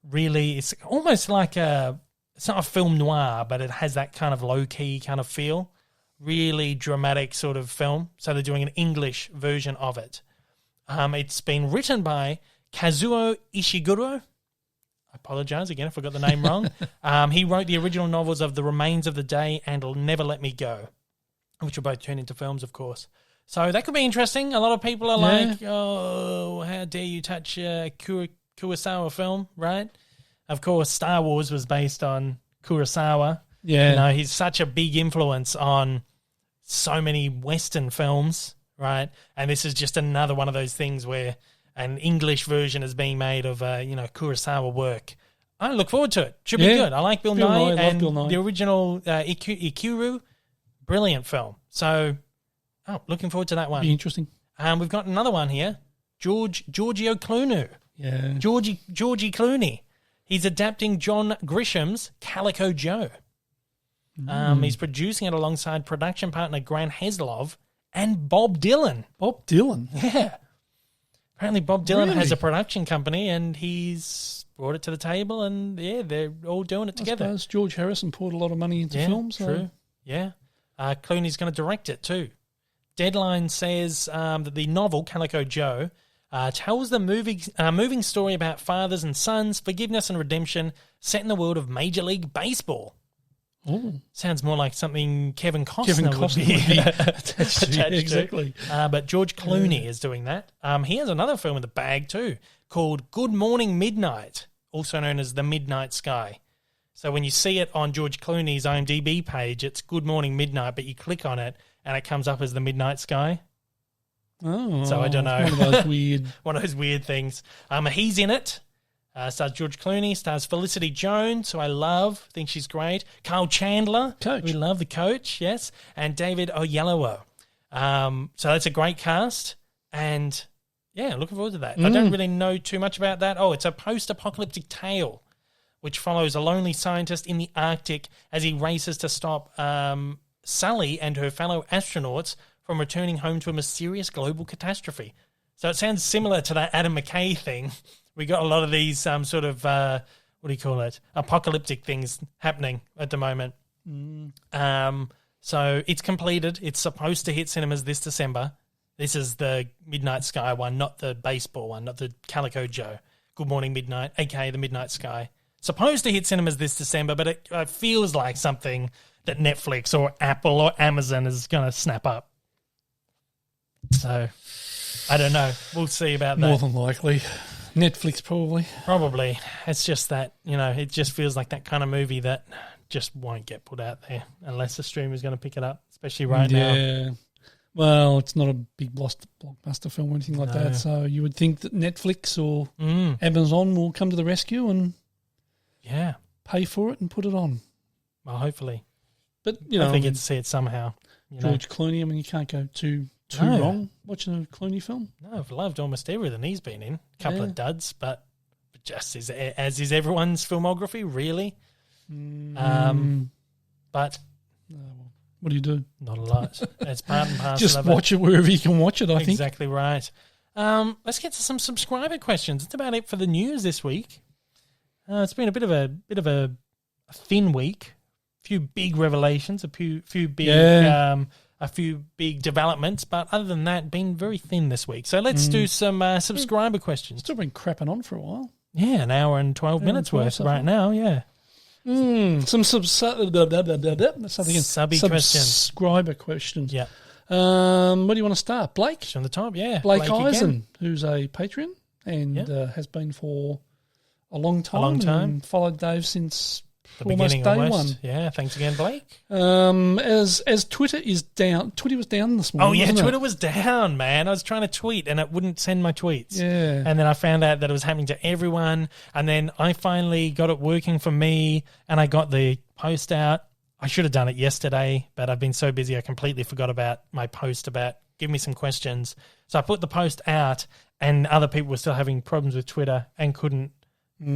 Really, it's almost like it's not a film noir, but it has that kind of low-key kind of feel. Really dramatic sort of film. So they're doing an English version of it. It's been written by Kazuo Ishiguro. I apologize again if I got the name wrong. He wrote the original novels of The Remains of the Day and Never Let Me Go, which will both turn into films, of course. So that could be interesting. A lot of people are like, oh, how dare you touch a Kurosawa film, right? Of course, Star Wars was based on Kurosawa. Yeah. You know, he's such a big influence on so many Western films, right? And this is just another one of those things where an English version is being made of, Kurosawa work. I look forward to it. Should be good. I like Bill Nighy. And Bill Nighy. The original IKIRU, brilliant film. So, looking forward to that one. Be interesting. We've got another one here. Giorgio Clooney. Yeah. Georgie Clooney. He's adapting John Grisham's Calico Joe. He's producing it alongside production partner Grant Heslov and Bob Dylan. Bob Dylan? Yeah. Apparently Bob Dylan has a production company and he's brought it to the table and, they're all doing it together. I suppose George Harrison poured a lot of money into films. So. True. Yeah. Clooney's going to direct it too. Deadline says that the novel, Calico Joe, tells the moving story about fathers and sons, forgiveness and redemption, set in the world of Major League Baseball. Ooh. Sounds more like something Kevin Costner would be attached to. Exactly. But George Clooney is doing that. He has another film in the bag too called Good Morning Midnight, also known as The Midnight Sky. So when you see it on George Clooney's IMDb page, it's Good Morning Midnight, but you click on it and it comes up as The Midnight Sky. Oh, So I don't know. One of those weird. One of those weird things. He's in it. Stars George Clooney, stars Felicity Jones, who I love, think she's great. Carl Chandler, Coach. we love the coach, yes, and David Oyelowo. So that's a great cast, and yeah, looking forward to that. I don't really know too much about that. Oh, it's a post-apocalyptic tale, which follows a lonely scientist in the Arctic as he races to stop Sully and her fellow astronauts from returning home to a mysterious global catastrophe. So it sounds similar to that Adam McKay thing. We got a lot of these sort of, what do you call it, apocalyptic things happening at the moment. So it's completed. It's supposed to hit cinemas this December. This is the Midnight Sky one, not the baseball one, not the Calico Joe. Good Morning Midnight, a.k.a. the Midnight Sky. Supposed to hit cinemas this December, but it feels like something that Netflix or Apple or Amazon is going to snap up. So, I don't know. We'll see about that. More than likely. Netflix, probably. Probably. It's just that, it just feels like that kind of movie that just won't get put out there unless the streamer is going to pick it up, especially right now. Yeah. Well, it's not a big blockbuster film or anything like that, so you would think that Netflix or Amazon will come to the rescue and pay for it and put it on. Well, hopefully. But, I think get to see it somehow. George Clooney, you can't go too wrong watching a Clooney film. No, I've loved almost everything he's been in. A couple of duds, but just as is everyone's filmography, really. But what do you do? Not a lot. It's part and parcel Just of watch it wherever you can watch it, I think. Exactly right. Let's get to some subscriber questions. That's about it for the news this week. It's been a bit of a thin week. A few big revelations, a few big developments, but other than that, been very thin this week. So let's do some subscriber questions. Still been crapping on for a while. Yeah, an hour and 12 minutes worth right now, yeah. Some subscriber questions. Yeah. Where do you want to start? Blake? On the top, yeah. Blake again. Eisen, who's a Patreon and has been for a long time. And followed Dave since the almost beginning, day one. Yeah, thanks again, Blake. As Twitter is down, Twitter was down this morning. Oh yeah, wasn't Twitter it? was down, man. I was trying to tweet and it wouldn't send my tweets. Yeah, and then I found out that it was happening to everyone. And then I finally got it working for me, and I got the post out. I should have done it yesterday, but I've been so busy I completely forgot about my post about give me some questions. So I put the post out, and other people were still having problems with Twitter and couldn't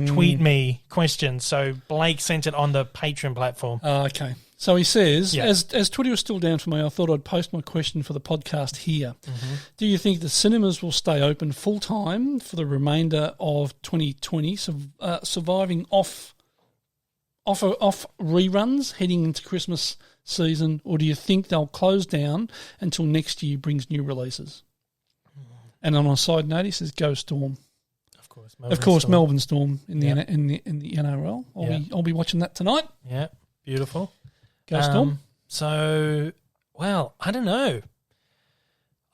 tweet me questions. So Blake sent it on the Patreon platform. Okay. So he says, as Twitter was still down for me, I thought I'd post my question for the podcast here. Mm-hmm. Do you think the cinemas will stay open full-time for the remainder of 2020, surviving off reruns heading into Christmas season, or do you think they'll close down until next year brings new releases? And on a side note, he says, go Storm. Of course, Melbourne Storm in the NRL. I'll be watching that tonight. Yeah, beautiful. Go Storm. So, well, I don't know.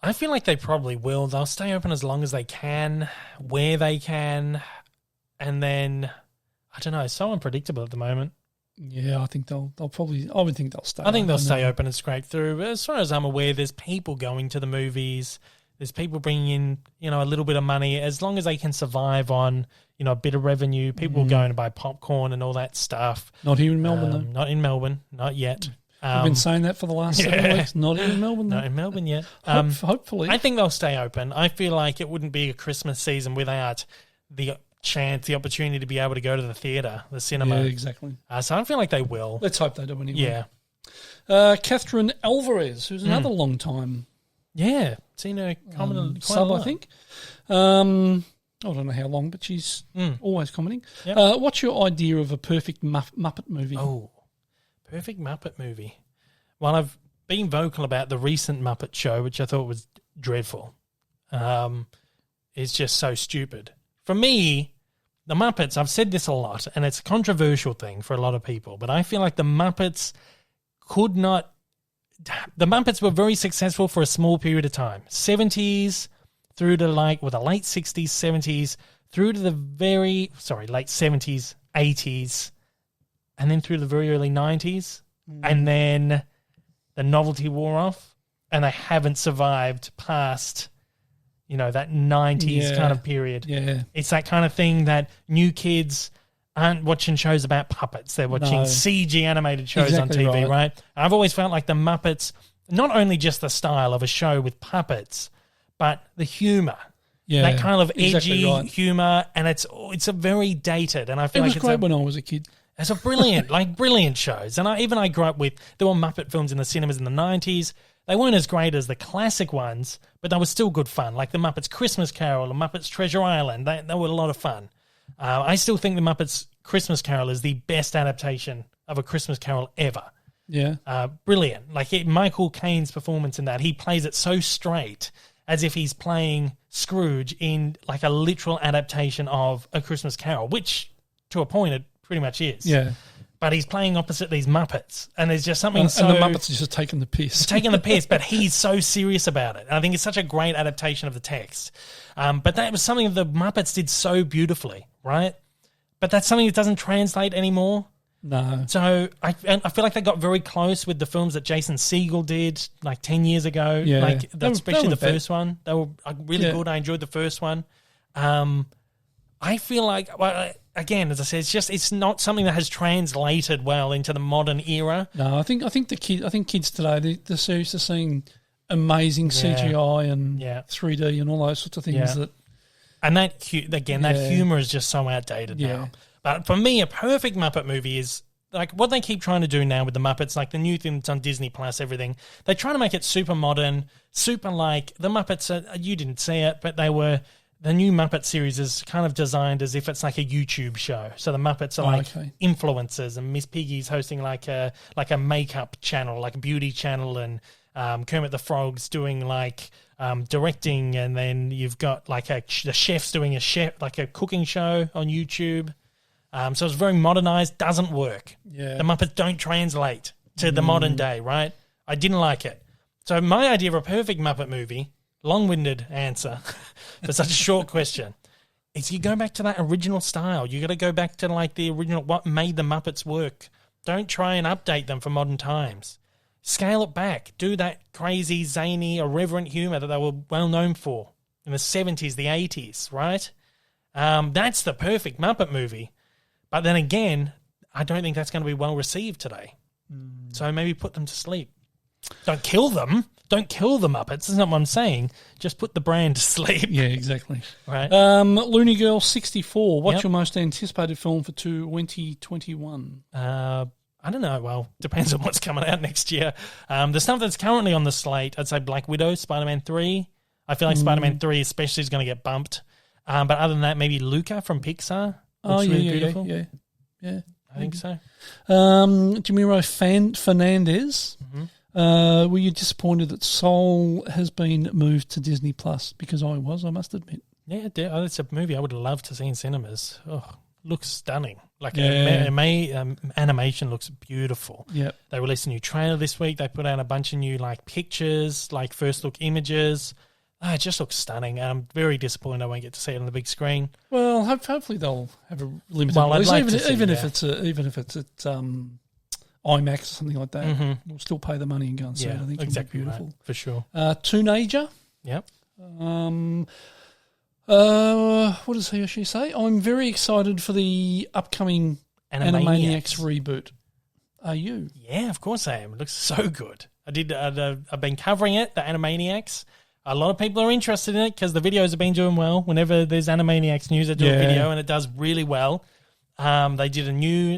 I feel like they probably will. They'll stay open as long as they can, where they can, and then I don't know. It's so unpredictable at the moment. Yeah, I think they'll probably. I would think they'll stay. I think they'll stay open and scrape through. But as far as I'm aware, there's people going to the movies. There's people bringing in, a little bit of money. As long as they can survive on, a bit of revenue, people will go and buy popcorn and all that stuff. Not here in Melbourne, though. Not in Melbourne, not yet. I've been saying that for the last 7 weeks. Not here in Melbourne, though. Not in Melbourne yet. Hopefully. I think they'll stay open. I feel like it wouldn't be a Christmas season without the chance, the opportunity to be able to go to the theatre, the cinema. Yeah, exactly. So I feel like they will. Let's hope they do anyway. Yeah. Catherine Alvarez, who's another long time. Yeah, seen her comment sub, I think. I don't know how long, but she's always commenting. Yep. What's your idea of a perfect Muppet movie? Oh, perfect Muppet movie. Well, I've been vocal about the recent Muppet show, which I thought was dreadful. It's just so stupid. For me, the Muppets, I've said this a lot, and it's a controversial thing for a lot of people, but I feel like the Muppets the Muppets were very successful for a small period of time. 70s through to the late 60s, 70s, through to the late 70s, 80s, and then through the very early 90s. And then the novelty wore off, and they haven't survived past, that 90s kind of period. Yeah. It's that kind of thing that new kids aren't watching shows about puppets. They're watching CG animated shows on TV, right? I've always felt like the Muppets, not only just the style of a show with puppets, but the humor. Yeah, that kind of edgy humor, and it's a very dated. And I feel like it was great when I was a kid. It's a brilliant shows. And I grew up with, there were Muppet films in the cinemas in the 90s. They weren't as great as the classic ones, but they were still good fun, like the Muppets Christmas Carol, the Muppets Treasure Island. They were a lot of fun. I still think the Muppets Christmas Carol is the best adaptation of a Christmas Carol ever. Yeah. Brilliant. Michael Caine's performance in that, he plays it so straight as if he's playing Scrooge in like a literal adaptation of A Christmas Carol, which to a point it pretty much is. Yeah. But he's playing opposite these Muppets, and there's just something and the Muppets are just taking the piss. But he's so serious about it. And I think it's such a great adaptation of the text. But that was something the Muppets did so beautifully, right? But that's something that doesn't translate anymore. No. So I feel like they got very close with the films that Jason Segel did like 10 years ago. Yeah. Especially the first one. They were really good. I enjoyed the first one. I feel like, again, as I said, it's not something that has translated well into the modern era. No, I think kids today they're seriously seeing amazing CGI and 3D and all those sorts of things that. And that humor is just so outdated now. But for me, a perfect Muppet movie is like what they keep trying to do now with the Muppets, like the new thing that's on Disney Plus, everything. They try to make it super modern, super like the Muppets. You didn't see it, but the new Muppet series is kind of designed as if it's like a YouTube show. So the Muppets are influencers, and Miss Piggy's hosting like a makeup channel, like a beauty channel, and Kermit the Frog's doing like directing, and then you've got like the chef's doing a cooking show on YouTube. So it's very modernized, doesn't work. Yeah. The Muppets don't translate to the modern day, right? I didn't like it. So my idea of a perfect Muppet movie, long-winded answer for such a short question, is you go back to that original style. You got to go back to like the original, what made the Muppets work. Don't try and update them for modern times. Scale it back. Do that crazy, zany, irreverent humor that they were well known for in the 70s, the 80s, right? That's the perfect Muppet movie. But then again, I don't think that's going to be well received today. So maybe put them to sleep. Don't kill them. Don't kill the Muppets. That's not what I'm saying. Just put the brand to sleep. Yeah, exactly. Right. Looney Girl 64. What's your most anticipated film for 2021? I don't know. Well, depends on what's coming out next year. The stuff that's currently on the slate, I'd say Black Widow, Spider-Man 3. I feel like Spider-Man 3 especially is going to get bumped. But other than that, maybe Luca from Pixar. Looks really beautiful. Yeah. I think so. Jamiro Fernandez. Were you disappointed that Soul has been moved to Disney Plus? Because I must admit. Yeah, it's a movie I would love to see in cinemas. Oh, looks stunning. Like animation looks beautiful. Yeah. They released a new trailer this week. They put out a bunch of new like pictures, like first look images. It just looks stunning. I'm very disappointed I won't get to see it on the big screen. Well, hopefully they'll have a limited release, even if it's at IMAX or something like that. We'll still pay the money and go and see it. I think it'll be beautiful. Right, for sure. Teenager. Yep. What does he or she say? I'm very excited for the upcoming Animaniacs reboot. Are you? Yeah, of course I am. It looks so good. I've been covering it, the Animaniacs. A lot of people are interested in it because the videos have been doing well. Whenever there's Animaniacs news, they do a video and it does really well. They did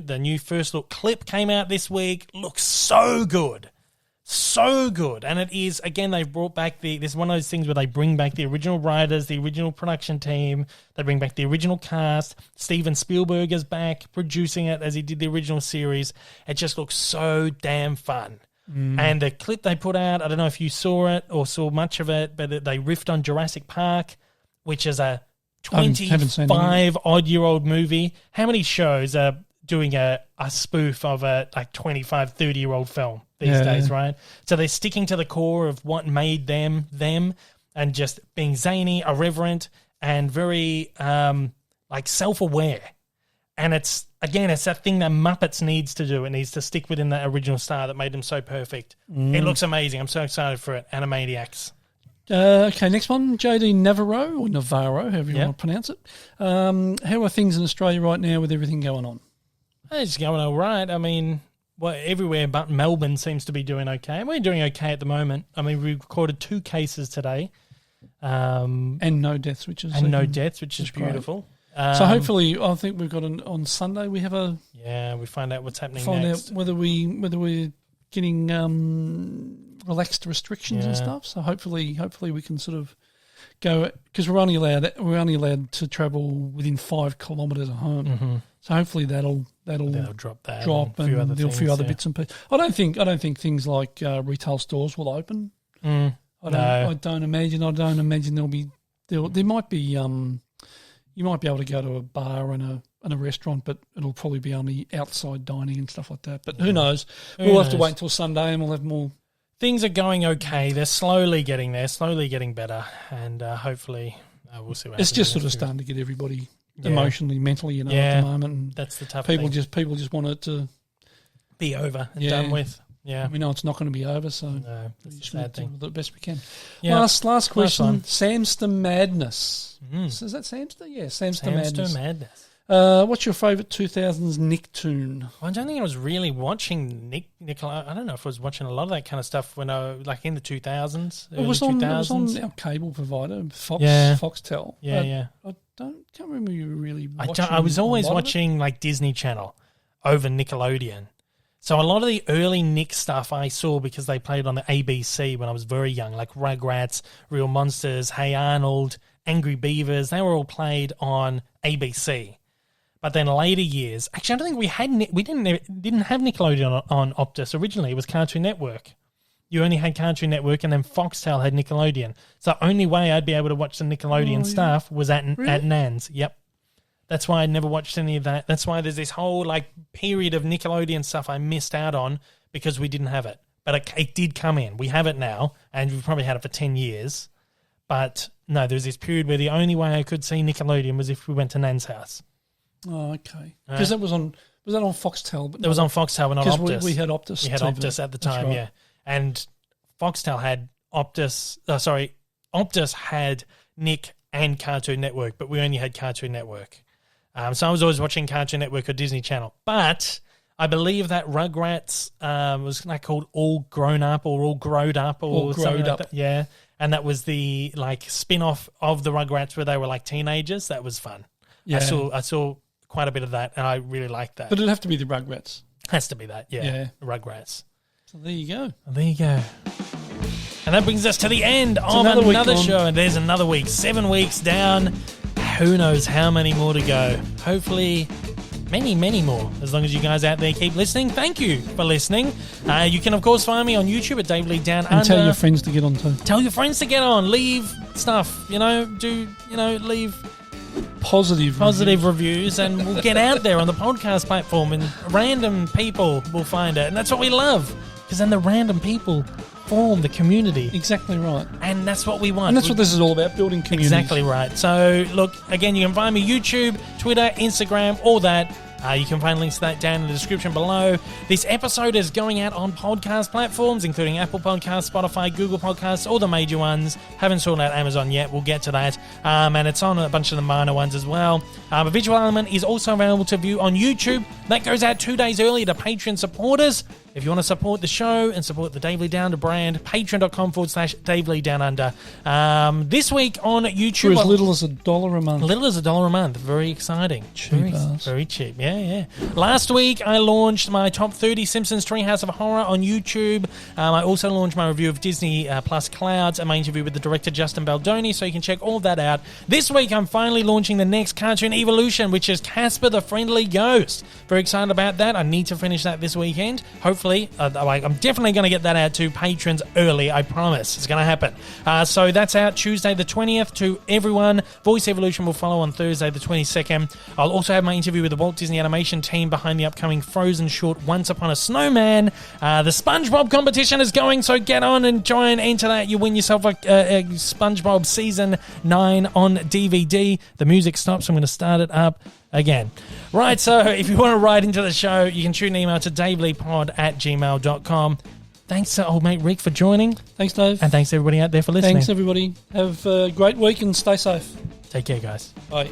the new first look clip came out this week. Looks so good. So good. And it is, again, they've brought back this is one of those things where they bring back the original writers, the original production team. They bring back the original cast. Steven Spielberg is back producing it as he did the original series. It just looks so damn fun. And the clip they put out, I don't know if you saw it or saw much of it, but they riffed on Jurassic Park, which is a haven't seen it. 25-odd-year-old movie. How many shows are doing a spoof of a 25, 30-year-old film these days, right? So they're sticking to the core of what made them, and just being zany, irreverent, and very self-aware. And it's that thing that Muppets needs to do. It needs to stick within that original style that made them so perfect. It looks amazing. I'm so excited for it. Animaniacs. Okay, next one. JD Navarro, or Navarro, however you want to pronounce it. How are things in Australia right now with everything going on? It's going all right. I mean, everywhere but Melbourne seems to be doing okay. We're doing okay at the moment. I mean, we recorded 2 cases today. And no deaths, which is beautiful. So hopefully, I think we've got on Sunday. We have we find out what's happening. Find next. out whether we're getting relaxed restrictions and stuff. So hopefully we can sort of go, because we're only allowed to travel within 5 kilometres of home. Mm-hmm. So hopefully that'll drop that. And a few other bits and pieces. I don't think things like retail stores will open. I don't imagine there might be you might be able to go to a bar and a restaurant, but it'll probably be only outside dining and stuff like that. But who knows? We'll have to wait until Sunday and we'll have more. Things are going okay. They're slowly getting there, slowly getting better, and hopefully we'll see what happens. It's just sort of starting to get everybody emotionally, mentally, at the moment. And that's the tough people thing. People just want it to be over and done with. Yeah, we know it's not going to be over, so that's the sad thing. Do the best we can. Yeah. Last question. Samster Madness. So is that Samster? Yeah, Samster Madness. What's your favourite 2000s Nicktoon? Well, I don't think I was really watching Nickelodeon. I don't know if I was watching a lot of that kind of stuff when in the 2000s. It was on our cable provider, Foxtel. Yeah. I can't remember you really watching. I was always watching Disney Channel over Nickelodeon. So a lot of the early Nick stuff I saw because they played on the ABC when I was very young, like Rugrats, Real Monsters, Hey Arnold, Angry Beavers. They were all played on ABC. But then later years, actually, I don't think we didn't have Nickelodeon on Optus originally. It was Cartoon Network. You only had Cartoon Network, and then Foxtel had Nickelodeon. So the only way I'd be able to watch the Nickelodeon stuff was at Nan's. Yep. That's why I never watched any of that. That's why there's this whole period of Nickelodeon stuff I missed out on because we didn't have it. But it did come in. We have it now, and we've probably had it for 10 years. But no, there's this period where the only way I could see Nickelodeon was if we went to Nan's house. Oh, okay. Because that was on Foxtel? But it was on Foxtel, but not Optus. Because we had Optus. We had TV. Optus at the time, right. Yeah. And Foxtel had Optus. Optus had Nick and Cartoon Network, but we only had Cartoon Network. So I was always watching Cartoon Network or Disney Channel. But I believe that Rugrats was called All Grown Up or All Growed Up or something like that. Yeah. And that was the spin-off of the Rugrats where they were teenagers. That was fun. Yeah. I saw quite a bit of that, and I really liked that. But it'd have to be the Rugrats. Has to be that, yeah. Rugrats. So there you go. And that brings us to the end of another show. And there's another week. 7 weeks down. Who knows how many more to go. Hopefully many, many more. As long as you guys out there keep listening. Thank you for listening. You can, of course, find me on YouTube at Dave Lee Down Under. And tell your friends to get on too. Tell your friends to get on. Leave stuff. Leave positive reviews, and we'll get out there on the podcast platform, and random people will find it. And that's what we love, because then the random people form the community. Exactly right. And that's what we want. And that's what this is all about, building communities. Exactly right. So, look, again, you can find me YouTube, Twitter, Instagram, all that. You can find links to that down in the description below. This episode is going out on podcast platforms, including Apple Podcasts, Spotify, Google Podcasts, all the major ones. Haven't sorted out Amazon yet. We'll get to that. And it's on a bunch of the minor ones as well. A visual element is also available to view on YouTube. That goes out 2 days early to Patreon supporters. If you want to support the show and support the Dave Lee Down Under brand, patreon.com/Dave Lee Down Under. This week on YouTube. For as little as $1 a month. Little as $1 a month. Very exciting. Cheap. Very cheap. Yeah. Last week, I launched my top 30 Simpsons Treehouse of Horror on YouTube. I also launched my review of Disney Plus Clouds and my interview with the director, Justin Baldoni, so you can check all of that out. This week, I'm finally launching the next cartoon evolution, which is Casper the Friendly Ghost. Very excited about that. I need to finish that this weekend. Hopefully hopefully. I'm definitely going to get that out to patrons early, I promise. It's going to happen. So that's out Tuesday the 20th to everyone. Voice Evolution will follow on Thursday the 22nd. I'll also have my interview with the Walt Disney Animation team behind the upcoming Frozen short Once Upon a Snowman. The SpongeBob competition is going, so get on and try and enter that. You win yourself a SpongeBob Season 9 on DVD. The music stops. I'm going to start it up again. Right, so if you want to write into the show, you can shoot an email to daveleepod@gmail.com. Thanks to old mate Rick for joining. Thanks, Dave. And thanks to everybody out there for listening. Thanks, everybody. Have a great week and stay safe. Take care, guys. Bye.